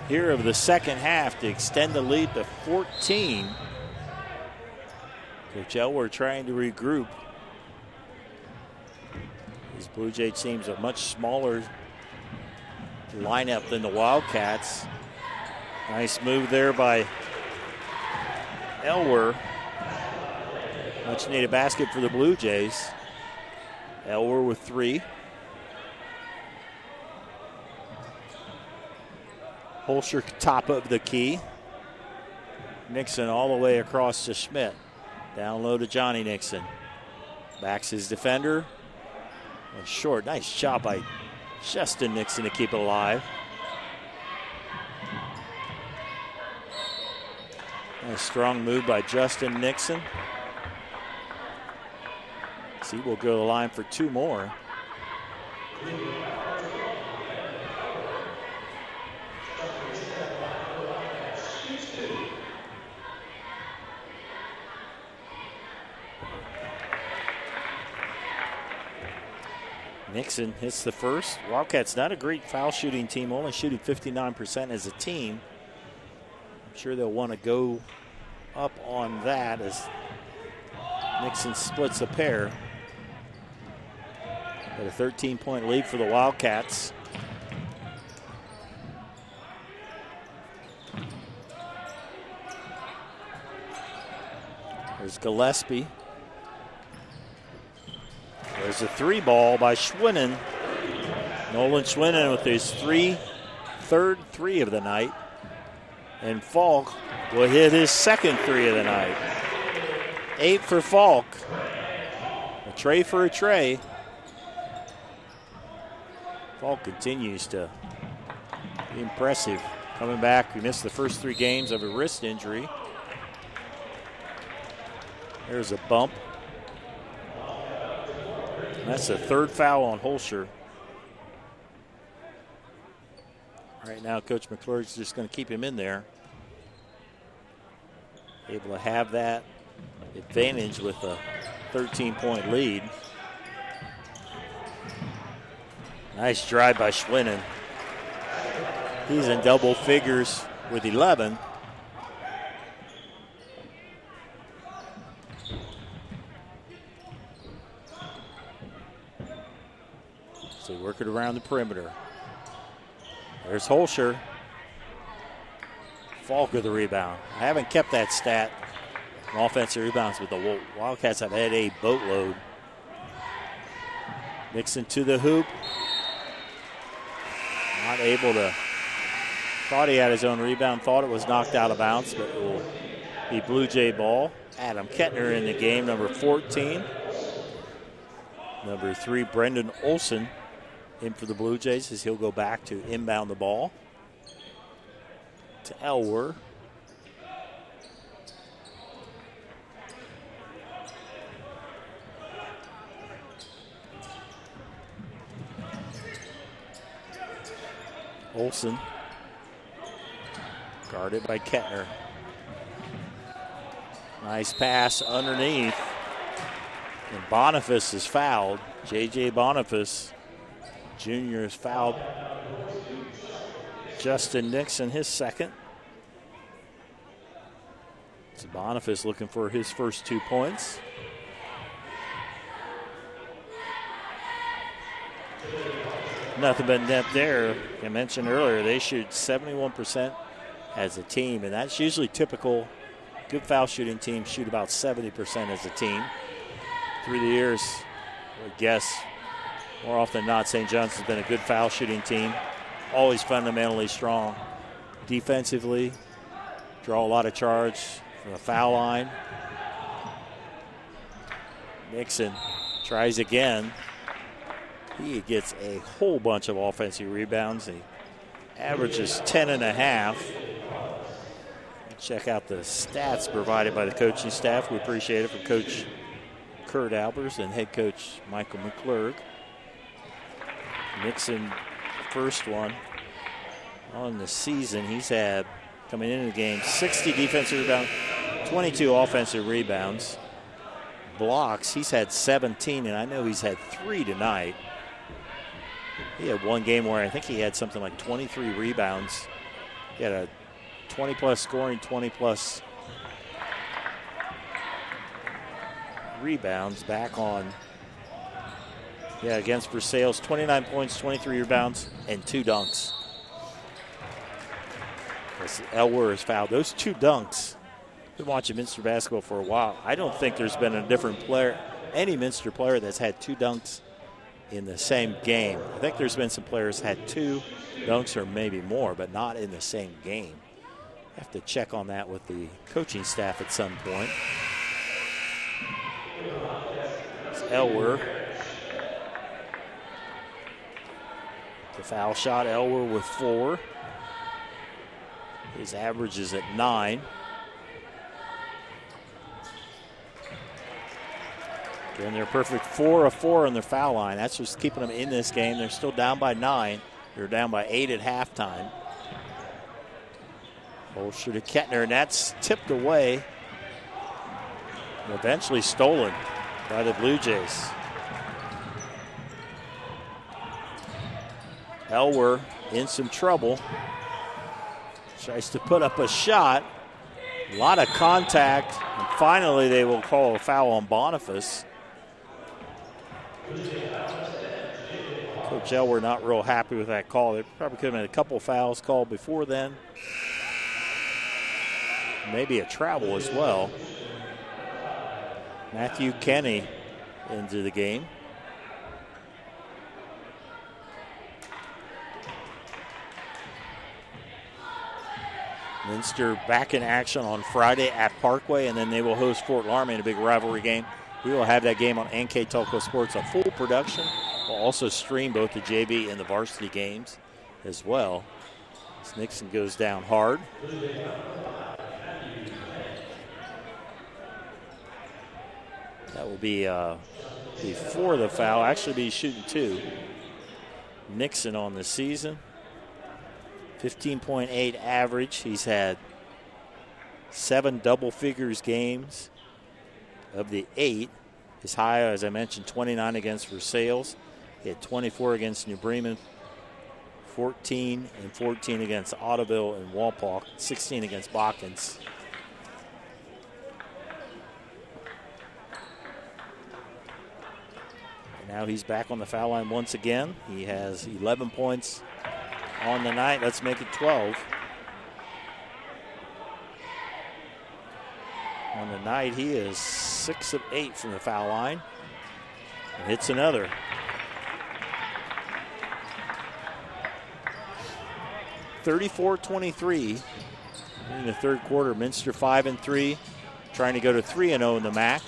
here of the second half to extend the lead to 14. Coach Elwer trying to regroup. These Blue Jay teams a much smaller lineup than the Wildcats. Nice move there by Elwer. Much needed basket for the Blue Jays. Elwer with 3. Holscher top of the key. Nixon all the way across to Schmidt. Down low to Johnny Nixon. Backs his defender. And short. Nice job by Justin Nixon to keep it alive. Nice strong move by Justin Nixon. He will go to the line for 2 more. Nixon hits the first. Wildcats not a great foul shooting team, only shooting 59% as a team. I'm sure they'll want to go up on that as Nixon splits a pair. But a 13-point lead for the Wildcats. There's Gillespie. There's a 3 ball by Schwinnen. Nolan Schwinnen with his third 3 of the night. And Falk will hit his second 3 of the night. 8 for Falk. A tray for a tray. Falk continues to be impressive. Coming back, he missed the first 3 games of a wrist injury. There's a bump. And that's the 3rd foul on Holscher. Right now, Coach McClure's just going to keep him in there. Able to have that advantage with a 13-point lead. Nice drive by Schwinnen. He's in double figures with 11. So work it around the perimeter. There's Holscher. Falk with the rebound. I haven't kept that stat on offensive rebounds, but the Wildcats have had a boatload. Nixon to the hoop. Not able to. Thought he had his own rebound. Thought it was knocked out of bounds, but it will be Blue Jay ball. Adam Kettner in the game, number 14. Number 3, Brendan Olson in for the Blue Jays as he'll go back to inbound the ball to Elwer. Olson guarded by Kettner. Nice pass underneath. And Boniface is fouled. J.J. Boniface Jr. is fouled. Justin Nixon, his second. So Boniface looking for his first 2 points. Nothing but net there. I mentioned earlier, they shoot 71% as a team, and that's usually typical. Good foul shooting teams shoot about 70% as a team. Through the years, I guess more often than not, St. John's has been a good foul shooting team. Always fundamentally strong. Defensively, draw a lot of charge from the foul line. Nixon tries again. He gets a whole bunch of offensive rebounds. He averages 10.5. Check out the stats provided by the coaching staff. We appreciate it from Coach Kurt Albers and head coach Michael McClurg. Nixon, first one on the season. He's had, coming into the game, 60 defensive rebounds, 22 offensive rebounds. Blocks, he's had 17, and I know he's had 3 tonight. He had one game where I think he had something like 23 rebounds. He had a 20-plus scoring, 20-plus rebounds back on. Yeah, against Versailles, 29 points, 23 rebounds, and 2 dunks. Elwer is fouled. Those 2 dunks, been watching Minster basketball for a while. I don't think there's been a different player, any Minster player that's had 2 dunks in the same game. I think there's been some players had 2 dunks or maybe more, but not in the same game. Have to check on that with the coaching staff at some point. It's Elwer. The foul shot, Elwer with 4. His average is at 9. Again, they're perfect 4 of 4 on their foul line. That's just keeping them in this game. They're still down by 9. They're down by 8 at halftime. Holster to Kettner, and that's tipped away. And eventually stolen by the Blue Jays. Elwer in some trouble. Tries to put up a shot. A lot of contact. And finally, they will call a foul on Boniface. Coach Elwer not real happy with that call. There probably could have been a couple fouls called before then. Maybe a travel as well. Matthew Kenny into the game. Minster back in action on Friday at Parkway, and then they will host Fort Laramie in a big rivalry game. We will have that game on NKTelco Sports, a full production. We'll also stream both the JV and the varsity games as well. As Nixon goes down hard. That will be before the foul. Actually be shooting 2. Nixon on the season. 15.8 average. He's had 7 double figures games of the 8. His high, as I mentioned, 29 against Versailles. He had 24 against New Bremen, 14 and 14 against Ottoville and Walpock, 16 against Botkins. And now he's back on the foul line once again. He has 11 points on the night. Let's make it 12. On the night, he is 6 of 8 from the foul line. And hits another. (34-23) in the third quarter. Minster 5-3, trying to go to 3-0 in the MAC.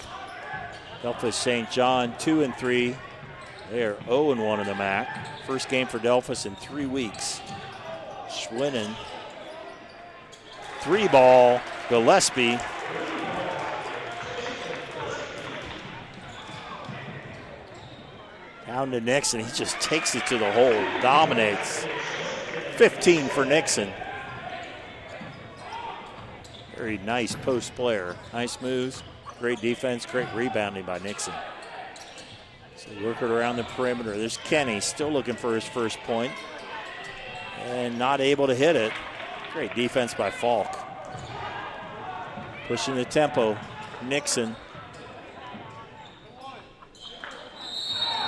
Delphos St. John 2-3. They are 0-1 in the MAC. First game for Delphos in 3 weeks. Schwinnen. 3-ball. Gillespie. Down to Nixon. He just takes it to the hole. Dominates. 15 for Nixon. Very nice post player. Nice moves. Great defense. Great rebounding by Nixon. So work it around the perimeter. There's Kenny still looking for his first point and not able to hit it. Great defense by Falk. Pushing the tempo. Nixon.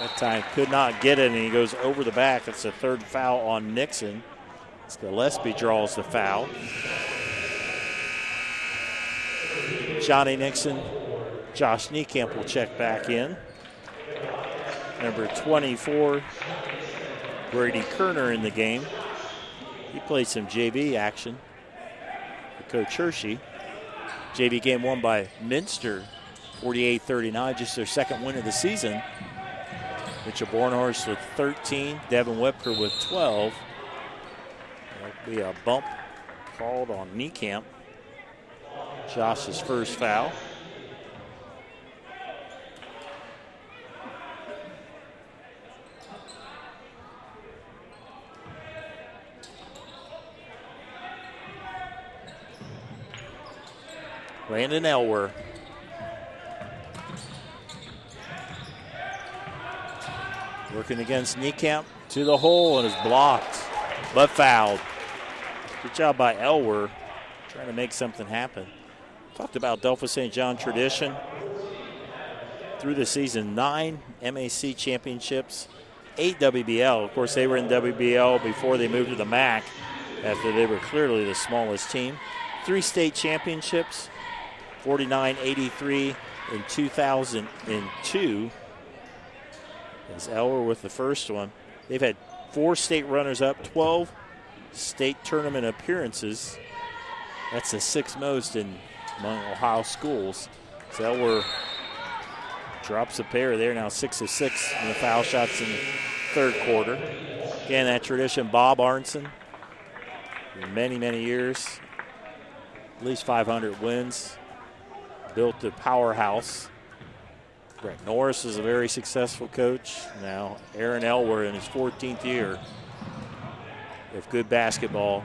That time could not get it, and he goes over the back. That's the third foul on Nixon. Gillespie draws the foul. Johnny Nixon. Josh Niekamp will check back in. Number 24, Brady Kerner in the game. He played some JV action for Coach Hershey. JV game won by Minster, 48-39, just their second win of the season. Mitchell Bornhorst with 13, Devin Webker with 12. That'll be a bump called on Niekamp. Josh's first foul. Landon Elwer. Working against Niekamp to the hole and is blocked, but fouled. Good job by Elwer trying to make something happen. Talked about Delphos St. John tradition. Through the season, 9 MAC championships, 8 WBL. Of course, they were in WBL before they moved to the MAC after they were clearly the smallest team. 3 state championships, 49, 83, in 2002. As Elwer with the first one. They've had 4 state runners-up, 12 state tournament appearances. That's the 6th most among Ohio schools. So Elwer drops a pair there, now 6 of 6 in the foul shots in the third quarter. Again, that tradition, Bob Arnson, for many, many years, at least 500 wins, built a powerhouse. Brett Norris is a very successful coach. Now Aaron Elwer in his 14th year of good basketball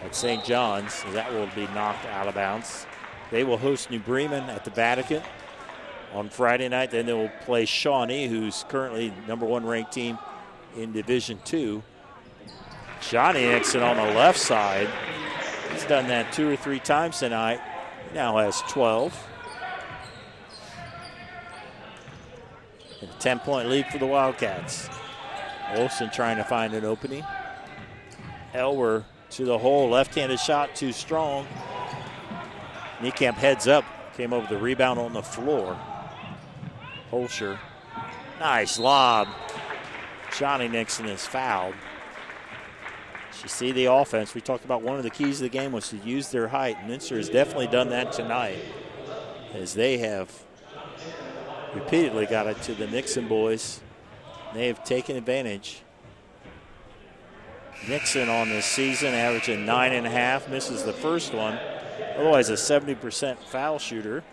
at St. John's. That will be knocked out of bounds. They will host New Bremen at the Vatican on Friday night. Then they will play Shawnee, who's currently #1 ranked team in Division II. Johnny Nixon on the left side. He's done that 2 or 3 times tonight. He now has 12. And a 10-point lead for the Wildcats. Olsen trying to find an opening. Elwer to the hole, left-handed shot, too strong. Niekamp heads up, came over the rebound on the floor. Holscher, nice lob. Johnny Nixon is fouled. You see the offense. We talked about one of the keys of the game was to use their height. Minster has definitely done that tonight, as they have repeatedly got it to the Nixon boys. They have taken advantage. Nixon on this season averaging 9.5, misses the first one. Otherwise a 70% foul shooter.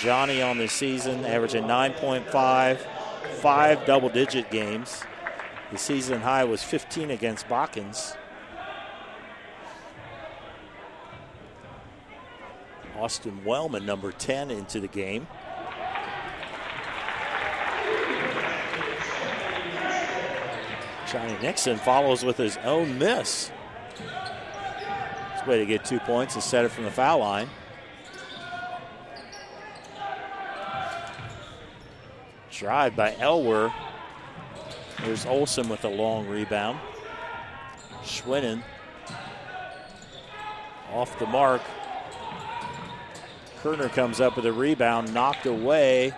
Johnny on this season averaging 9.5, 5 double-digit games. The season high was 15 against Botkins. Austin Wellman, number 10, into the game. Johnny Nixon follows with his own miss. It's a way to get 2 points and set it from the foul line. Drive by Elwer. There's Olsen with a long rebound. Schwinnen off the mark. Kerner comes up with a rebound, knocked away.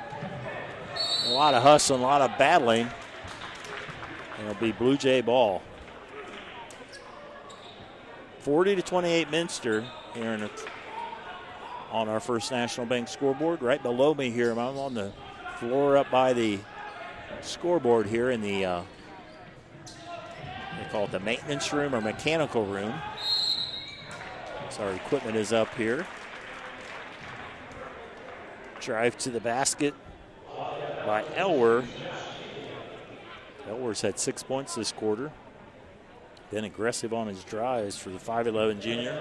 A lot of hustling, a lot of battling. It'll be Blue Jay ball. 40-28 Minster here on our First National Bank scoreboard. Right below me here, I'm on the floor up by the scoreboard here in the, they call it the maintenance room or mechanical room. So our equipment is up here. Drive to the basket by Elwer. Elwer's had 6 points this quarter. Been aggressive on his drives for the 5'11 junior.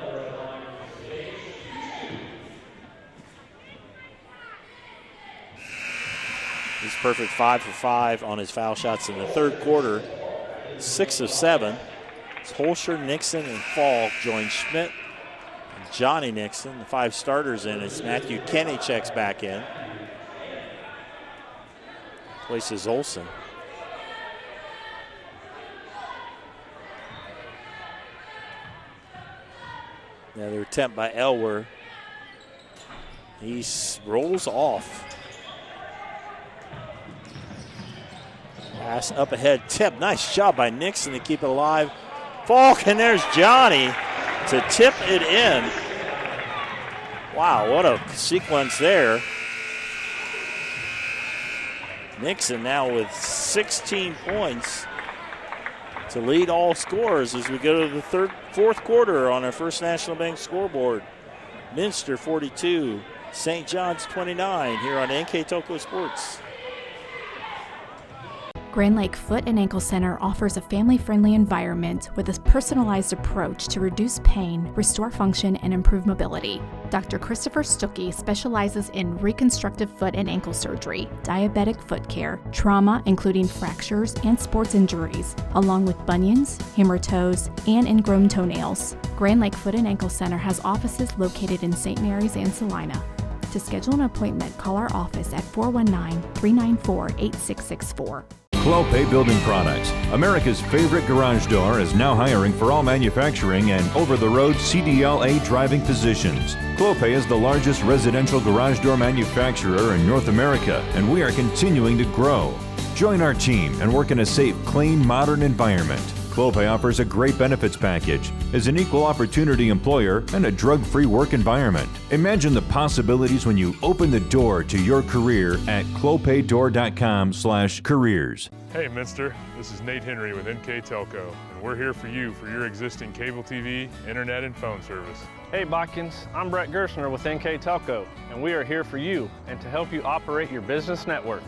He's perfect 5 for 5 on his foul shots in the third quarter. 6 of 7. It's Holscher, Nixon, and Falk join Schmidt and Johnny Nixon. The 5 starters in. It's Matthew Kenny checks back in. Places Olsen. Another attempt by Elwer. He rolls off. Pass up ahead, tip. Nice job by Nixon to keep it alive. Falk, and there's Johnny to tip it in. Wow, what a sequence there. Nixon now with 16 points to lead all scorers as we go to the fourth quarter on our First National Bank scoreboard. Minster 42, St. John's 29 here on NKTelco Sports. Grand Lake Foot and Ankle Center offers a family-friendly environment with a personalized approach to reduce pain, restore function, and improve mobility. Dr. Christopher Stuckey specializes in reconstructive foot and ankle surgery, diabetic foot care, trauma including fractures and sports injuries, along with bunions, hammer toes, and ingrown toenails. Grand Lake Foot and Ankle Center has offices located in St. Mary's and Salina. To schedule an appointment, call our office at 419-394-8664. Clopay Building Products, America's favorite garage door, is now hiring for all manufacturing and over-the-road CDLA driving positions. Clopay is the largest residential garage door manufacturer in North America, and we are continuing to grow. Join our team and work in a safe, clean, modern environment. Clopay offers a great benefits package, is an equal opportunity employer, and a drug-free work environment. Imagine the possibilities when you open the door to your career at clopaydoor.com/careers. Hey Minster, this is Nate Henry with NKTelco, and we're here for you for your existing cable TV, internet, and phone service. Hey Botkins, I'm Brett Gerstner with NKTelco, and we are here for you and to help you operate your business network.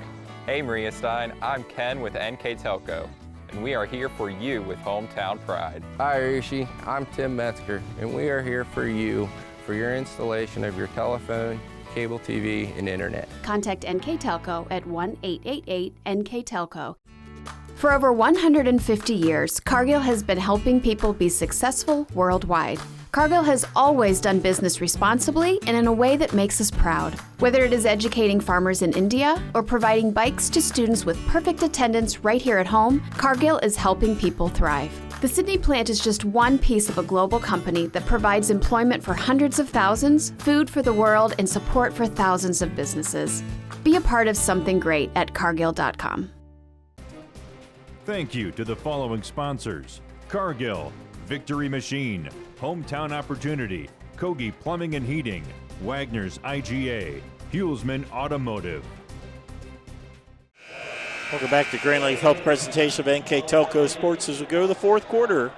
Hey Maria Stein, I'm Ken with NKTelco, and we are here for you with hometown pride. Hi Rishi, I'm Tim Metzger, and we are here for you for your installation of your telephone, cable TV, and internet. Contact NKTelco at 1-888-NKTelco. For over 150 years, Cargill has been helping people be successful worldwide. Cargill has always done business responsibly and in a way that makes us proud. Whether it is educating farmers in India or providing bikes to students with perfect attendance right here at home, Cargill is helping people thrive. The Sydney plant is just one piece of a global company that provides employment for hundreds of thousands, food for the world, and support for thousands of businesses. Be a part of something great at Cargill.com. Thank you to the following sponsors: Cargill, Victory Machine, Hometown Opportunity, Kogi Plumbing and Heating, Wagner's IGA, Hulsman Automotive. Welcome back to Grand Lake Health presentation of NKTelco Sports as we go to the fourth quarter.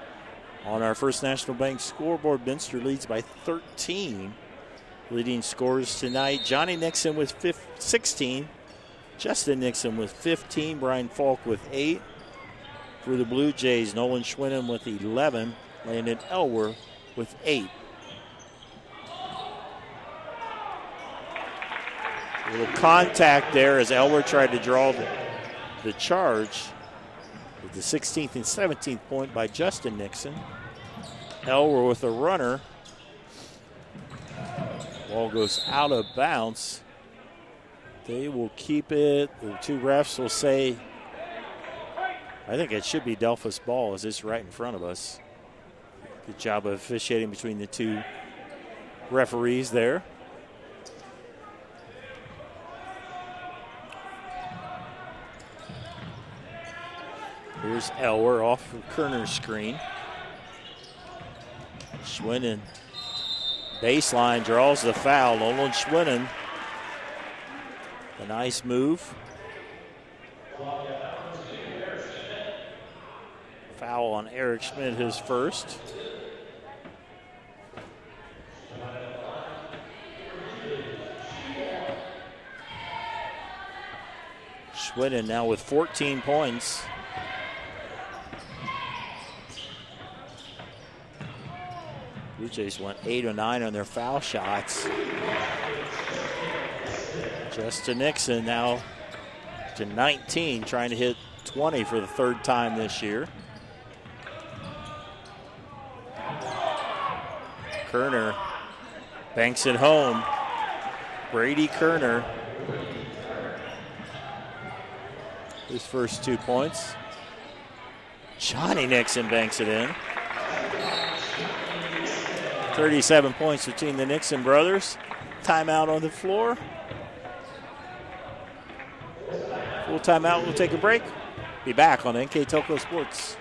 On our First National Bank scoreboard, Minster leads by 13. Leading scorers tonight, Johnny Nixon with 16, Justin Nixon with 15, Brian Falk with 8. For the Blue Jays, Nolan Schwinnon with 11, Landon Elwer with 8. A little contact there as Elwer tried to draw the charge with the 16th and 17th point by Justin Nixon. Elwer with a runner. Ball goes out of bounds. They will keep it. The two refs will say, I think it should be Delphos ball as it's right in front of us. Good job of officiating between the two referees there. Here's Elwer off of Kerner's screen. Schwinnon, baseline, draws the foul. Nolan Schwinnon, a nice move. Foul on Eric Schmidt, his first. Schwinnon now with 14 points. Blue Jays went 8 or 9 on their foul shots. Justin Nixon now to 19, trying to hit 20 for the third time this year. Kerner banks it home. Brady Kerner, his first 2 points. Johnny Nixon banks it in. 37 points between the Nixon brothers. Timeout on the floor. Full timeout, we'll take a break. Be back on NKTelco Sports.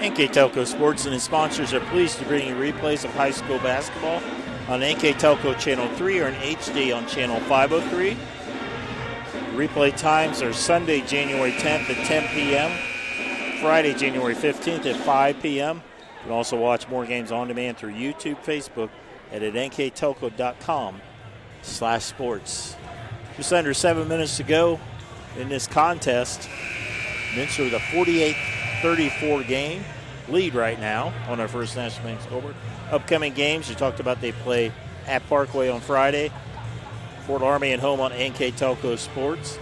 NKTelco Sports and its sponsors are pleased to bring you replays of high school basketball on NKTelco Channel 3 or in HD on Channel 503. Replay times are Sunday, January 10th at 10 p.m., Friday, January 15th at 5 p.m. You can also watch more games on demand through YouTube, Facebook, and at nktelco.com/sports. Just under 7 minutes to go in this contest. Minster with a 48-34 game lead right now on our First National Bank scoreboard. Upcoming games, you talked about they play at Parkway on Friday, Fort Army at home on NKTelco Sports.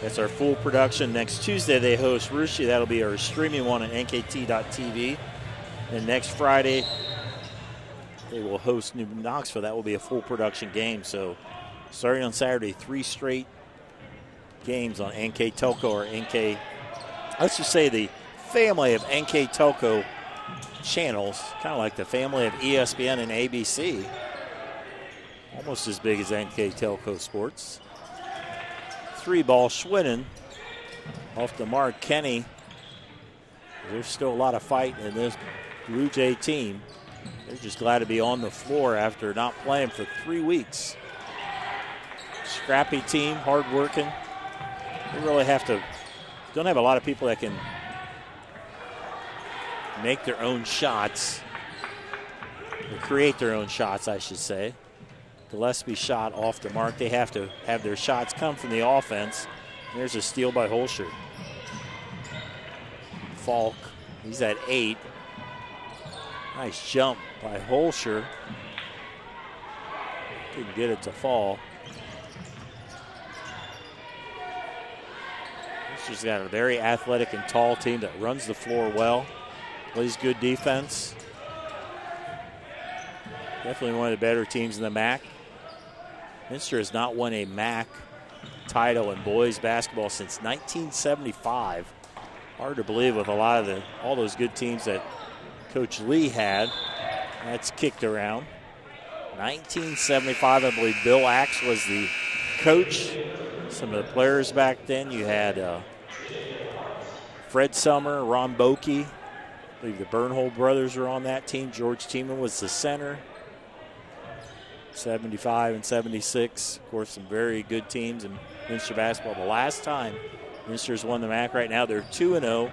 That's our full production. Next Tuesday they host Varsity. That'll be our streaming one at nkt.tv. And next Friday they will host New Knoxville. That will be a full production game. So starting on Saturday, 3 straight games on NKTelco or NK. Let's just say the family of NKTelco channels, kind of like the family of ESPN and ABC. Almost as big as NKTelco Sports. 3-ball Schwinnon off the mark. Kenny, there's still a lot of fight in this Blue Jay team. They're just glad to be on the floor after not playing for 3 weeks. Scrappy team, hard working. They really don't have a lot of people that can make their own shots, or create their own shots, I should say. Gillespie shot off the mark. They have to have their shots come from the offense. There's a steal by Holscher. Falk, he's at 8. Nice jump by Holscher. Couldn't get it to fall. She's got a very athletic and tall team that runs the floor well, plays good defense. Definitely one of the better teams in the MAC. Minster has not won a MAC title in boys basketball since 1975. Hard to believe with all those good teams that Coach Lee had. That's kicked around. 1975, I believe Bill Axe was the coach. Some of the players back then, you had Fred Summer, Ron Boke. I believe the Bernhold brothers were on that team. George Tiemann was the center. 75 and 76. Of course, some very good teams in Minster basketball. The last time Minster's won the MAC, right now they're 2-0.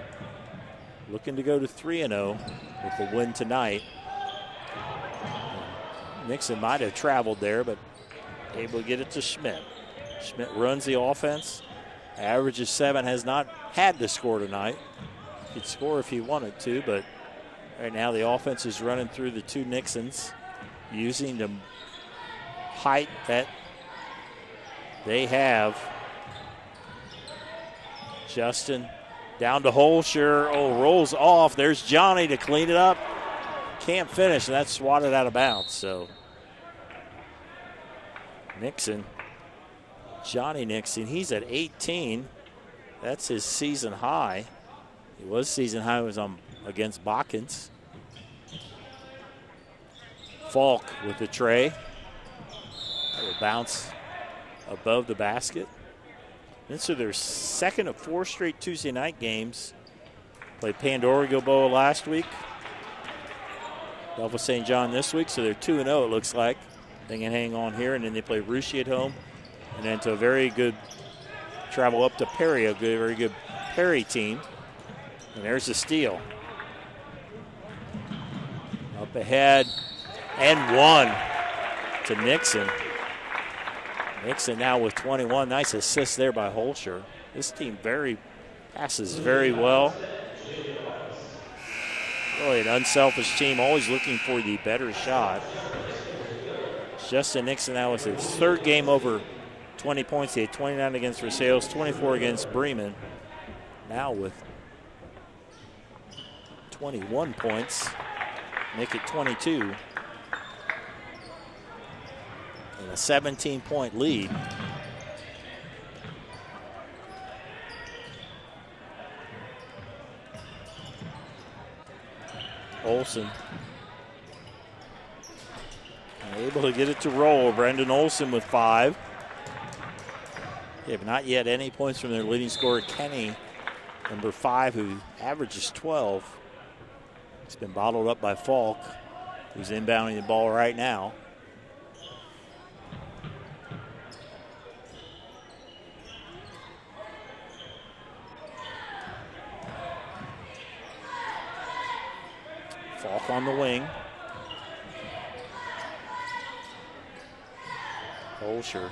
Looking to go to 3-0 with the win tonight. Nixon might have traveled there, but able to get it to Schmidt. Schmidt runs the offense. Averages 7, has not had to score tonight. Could score if he wanted to, but right now the offense is running through the 2 Nixons, using the height that they have. Justin down to Holscher. Oh, rolls off. There's Johnny to clean it up. Can't finish, and that's swatted out of bounds. So Nixon, Johnny Nixon, he's at 18. That's his season high. It was season high, was against Botkins. Falk with the tray. Will bounce above the basket. Minster, their second of 4 straight Tuesday night games. Played Pandora Gilboa last week. Delphos St. John this week, so they're 2-0 it looks like. They can hang on here, and then they play Russia at home. And then to a very good travel up to Perry, a good, very good Perry team. And there's the steal. Up ahead, and one to Nixon. Nixon now with 21. Nice assist there by Holscher. This team passes very well. Really an unselfish team, always looking for the better shot. Justin Nixon now with his third game over 20 points. He had 29 against Versailles, 24 against Bremen. Now with 21 points, make it 22. And a 17-point lead. Olsen able to get it to roll. Brendan Olsen with 5. They have not yet any points from their leading scorer, Kenny, number 5, who averages 12. It's been bottled up by Falk, who's inbounding the ball right now. Falk on the wing. Holscher.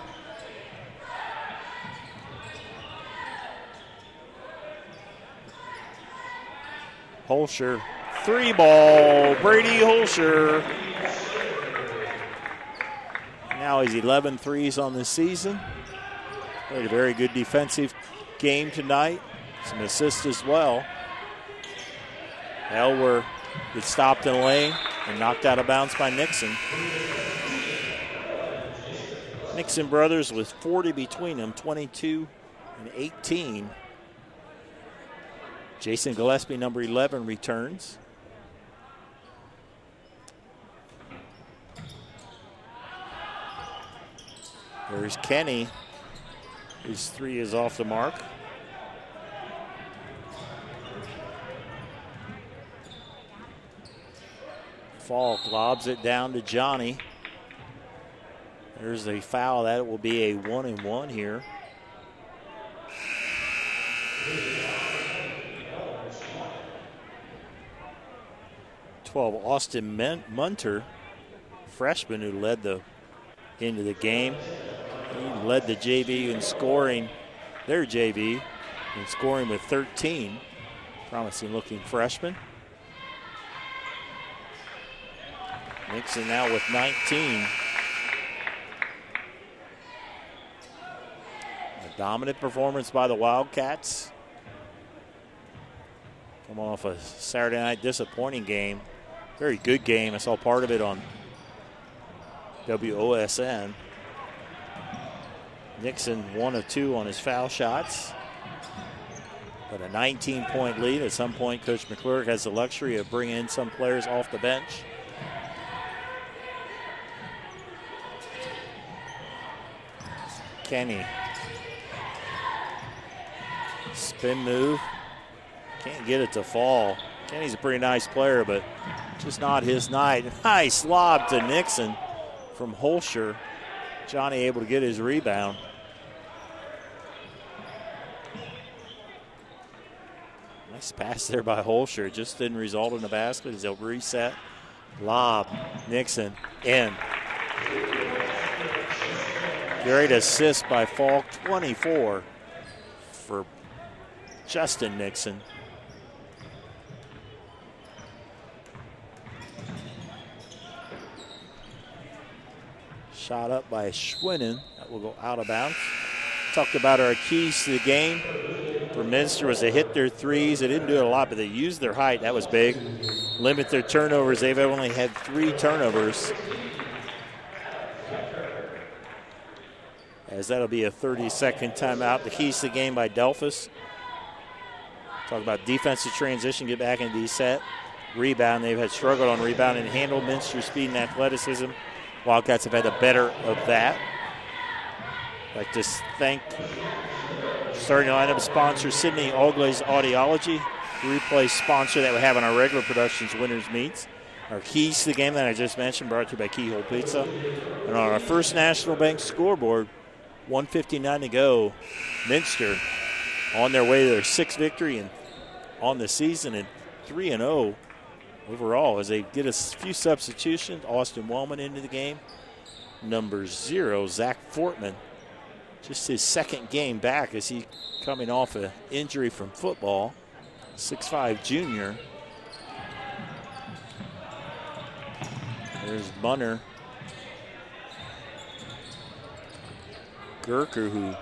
Holscher, 3 ball, Brady Holscher. Now he's 11 threes on the season. Played a very good defensive game tonight. Some assists as well. Elwer gets stopped in the lane and knocked out of bounds by Nixon. Nixon brothers with 40 between them, 22 and 18. Jason Gillespie, number 11, returns. There's Kenny. His 3 is off the mark. Falk lobs it down to Johnny. There's a foul. That will be a 1-and-1 here. Austin Munter, freshman who led into the game. He led the JV in scoring, their JV, in scoring with 13. Promising looking freshman. Nixon now with 19. A dominant performance by the Wildcats. Come off a Saturday night disappointing game. Very good game. I saw part of it on WOSN. Nixon 1 of 2 on his foul shots. But a 19-point lead. At some point, Coach McClurg has the luxury of bringing in some players off the bench. Kenny. Spin move. Can't get it to fall. Kenny's a pretty nice player, but just not his night. Nice lob to Nixon from Holscher. Johnny able to get his rebound. Nice pass there by Holscher. Just didn't result in a basket. He'll reset. Lob. Nixon in. Great assist by Falk. 24 for Justin Nixon. Shot up by Schwinnen. That will go out of bounds. Talked about our keys to the game. For Minster was to hit their threes. They didn't do it a lot, but they used their height. That was big. Limit their turnovers. They've only had 3 turnovers. As that'll be a 30-second timeout. The keys to the game by Delphos. Talk about defensive transition, get back into the set. Rebound, they've had struggled on rebound and handle Minster's speed and athleticism. Wildcats have had the better of that. I'd like to thank starting lineup sponsor Sydney Allglaze Audiology, the replay sponsor that we have on our regular productions, Winners Meets. Our keys to the game that I just mentioned, brought to you by Keyhole Pizza. And on our First National Bank scoreboard, 1:59 to go. Minster on their way to their 6th victory and on the season, and 3-0 overall as they get a few substitutions. Austin Wellman into the game. Number 0, Zach Fortman, just his 2nd game back as he coming off an injury from football. 6'5" junior. There's Bunner. Gerker, who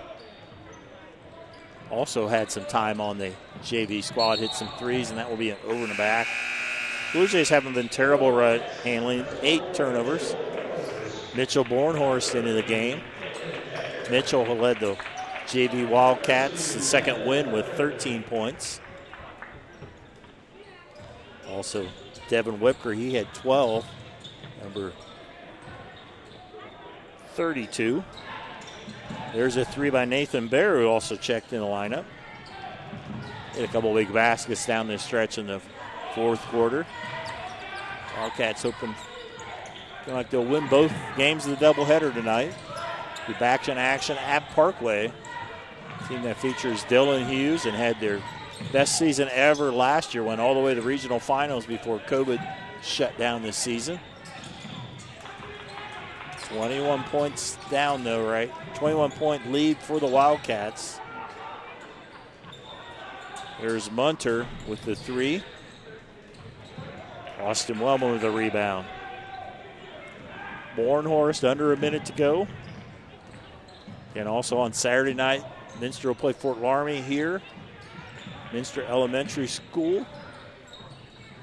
also had some time on the JV squad, hit some threes, and that will be an over and a back. Blue Jays haven't been terrible right handling. 8 turnovers. Mitchell Bornhorst into the game. Mitchell led the JV Wildcats, the 2nd win, with 13 points. Also, Devin Whipker, he had 12. Number 32. There's a 3 by Nathan Bear, who also checked in the lineup. Hit a couple big baskets down this stretch in the 4th quarter. Wildcats hoping like they'll win both games of the doubleheader tonight. Be back in action at Parkway. Team that features Dylan Hughes and had their best season ever last year. Went all the way to regional finals before COVID shut down this season. 21 points down though, right? 21-point lead for the Wildcats. There's Munter with the 3. Austin Wellman with a rebound. Bornhorst under a minute to go. And also on Saturday night, Minster will play Fort Laramie here. Minster Elementary School.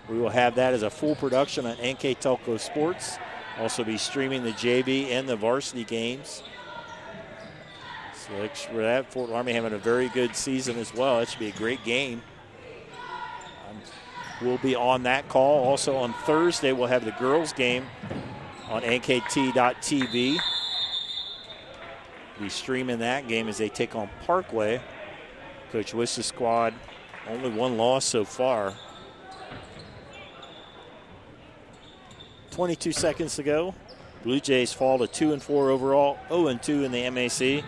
We will have that as a full production on NKTelco Sports. Also be streaming the JV and the varsity games. So for that, Fort Laramie having a very good season as well. That should be a great game. We'll be on that call. Also on Thursday, we'll have the girls game on NKT.TV. Be streaming that game as they take on Parkway. Coach Wish's squad, only 1 loss so far. 22 seconds to go. Blue Jays fall to 2-4 overall, 0-2 in the MAC.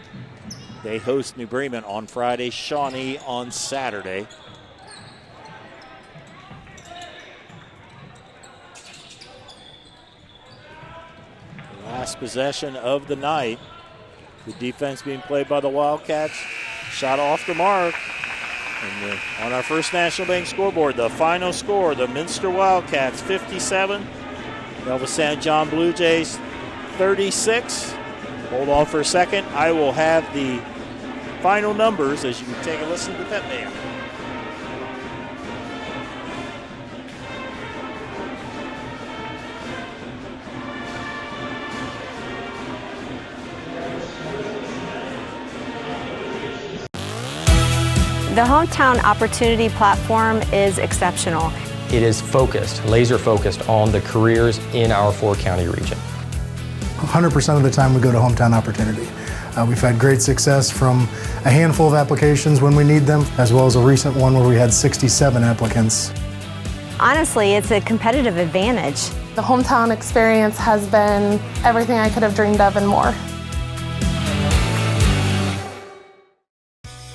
They host New Bremen on Friday, Shawnee on Saturday. The last possession of the night. The defense being played by the Wildcats. Shot off the mark. And on our First National Bank scoreboard, the final score, the Minster Wildcats 57. Delphos St. John Blue Jays 36. Hold on for a second. I will have the final numbers as you can take a listen to that man. The Hometown Opportunity Platform is exceptional. It is focused, laser focused on the careers in our 4-county region. 100% of the time we go to Hometown Opportunity. We've had great success from a handful of applications when we need them, as well as a recent one where we had 67 applicants. Honestly, it's a competitive advantage. The Hometown experience has been everything I could have dreamed of and more.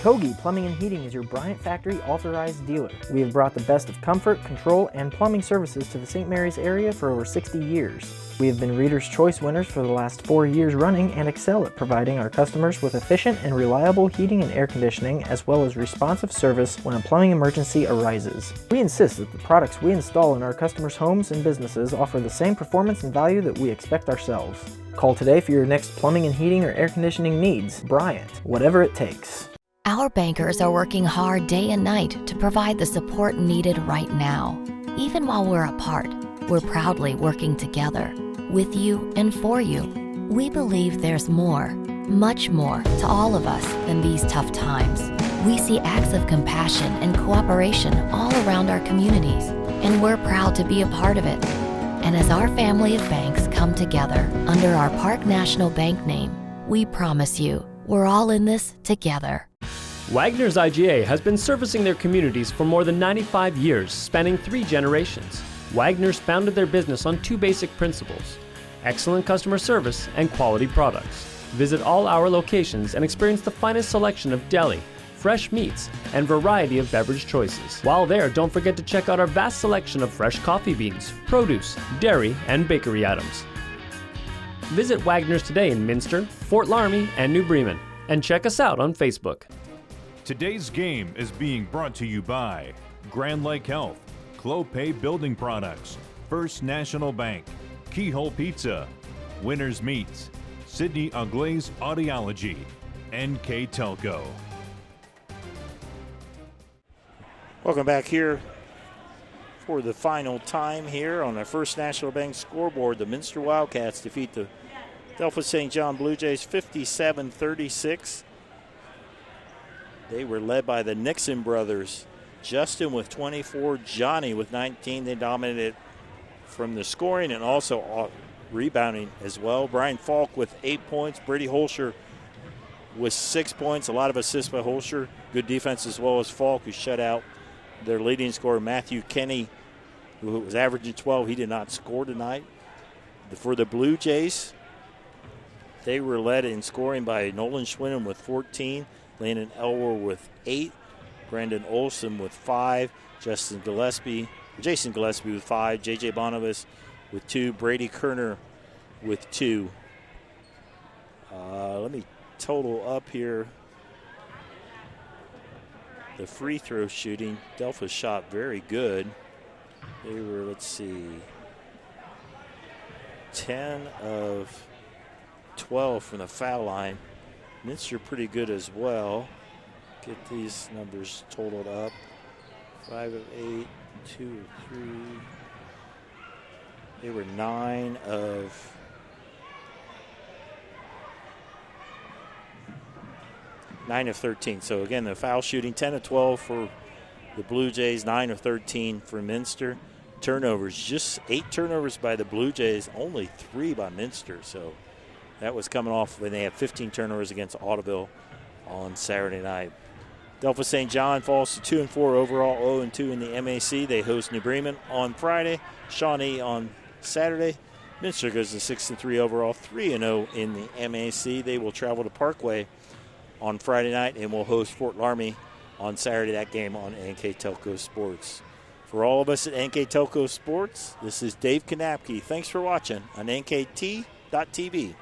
Kogi Plumbing and Heating is your Bryant Factory authorized dealer. We have brought the best of comfort, control, and plumbing services to the St. Mary's area for over 60 years. We have been Reader's Choice winners for the last 4 years running and excel at providing our customers with efficient and reliable heating and air conditioning, as well as responsive service when a plumbing emergency arises. We insist that the products we install in our customers' homes and businesses offer the same performance and value that we expect ourselves. Call today for your next plumbing and heating or air conditioning needs. Bryant, whatever it takes. Our bankers are working hard day and night to provide the support needed right now. Even while we're apart, we're proudly working together, with you and for you. We believe there's more, much more, to all of us than these tough times. We see acts of compassion and cooperation all around our communities, and we're proud to be a part of it. And as our family of banks come together under our Park National Bank name, we promise you, we're all in this together. Wagner's IGA has been servicing their communities for more than 95 years, spanning 3 generations. Wagner's founded their business on 2 basic principles: excellent customer service and quality products. Visit all our locations and experience the finest selection of deli, fresh meats, and variety of beverage choices. While there, don't forget to check out our vast selection of fresh coffee beans, produce, dairy, and bakery items. Visit Wagner's today in Minster, Fort Laramie, and New Bremen, and check us out on Facebook. Today's game is being brought to you by Grand Lake Health, Clopay Building Products, First National Bank, Keyhole Pizza, Winners Meats, Sidney Uglaze Audiology, NKTelco. Welcome back here for the final time here on our First National Bank scoreboard. The Minster Wildcats defeat the Delphos St. John Blue Jays 57-36. They were led by the Nixon brothers. Justin with 24, Johnny with 19. They dominated from the scoring and also rebounding as well. Brian Falk with 8 points. Brady Holscher with 6 points. A lot of assists by Holscher. Good defense as well as Falk, who shut out their leading scorer, Matthew Kenny, who was averaging 12. He did not score tonight. For the Blue Jays, they were led in scoring by Nolan Schwinnon with 14, Landon Elwer with 8, Brandon Olson with 5, Jason Gillespie with 5, J.J. Bonavis with 2, Brady Kerner with 2. Let me total up here. The free throw shooting, Delphos shot very good. They were, 10 of 12 from the foul line. Minster pretty good as well. Get these numbers totaled up. 5 of 8, 2 of 3. They were 9 of 13. So again, the foul shooting, 10 of 12 for the Blue Jays, 9 of 13 for Minster. Turnovers, just 8 turnovers by the Blue Jays, only 3 by Minster. So that was coming off when they had 15 turnovers against Audubon on Saturday night. Delphos St. John falls to 2-4 overall, 0-2 in the MAC. They host New Bremen on Friday, Shawnee on Saturday. Minster goes to 6-3 overall, 3-0 in the MAC. They will travel to Parkway on Friday night and will host Fort Laramie on Saturday. That game on NKTelco Sports. For all of us at NKTelco Sports, this is Dave Kanapke. Thanks for watching on NKT.TV.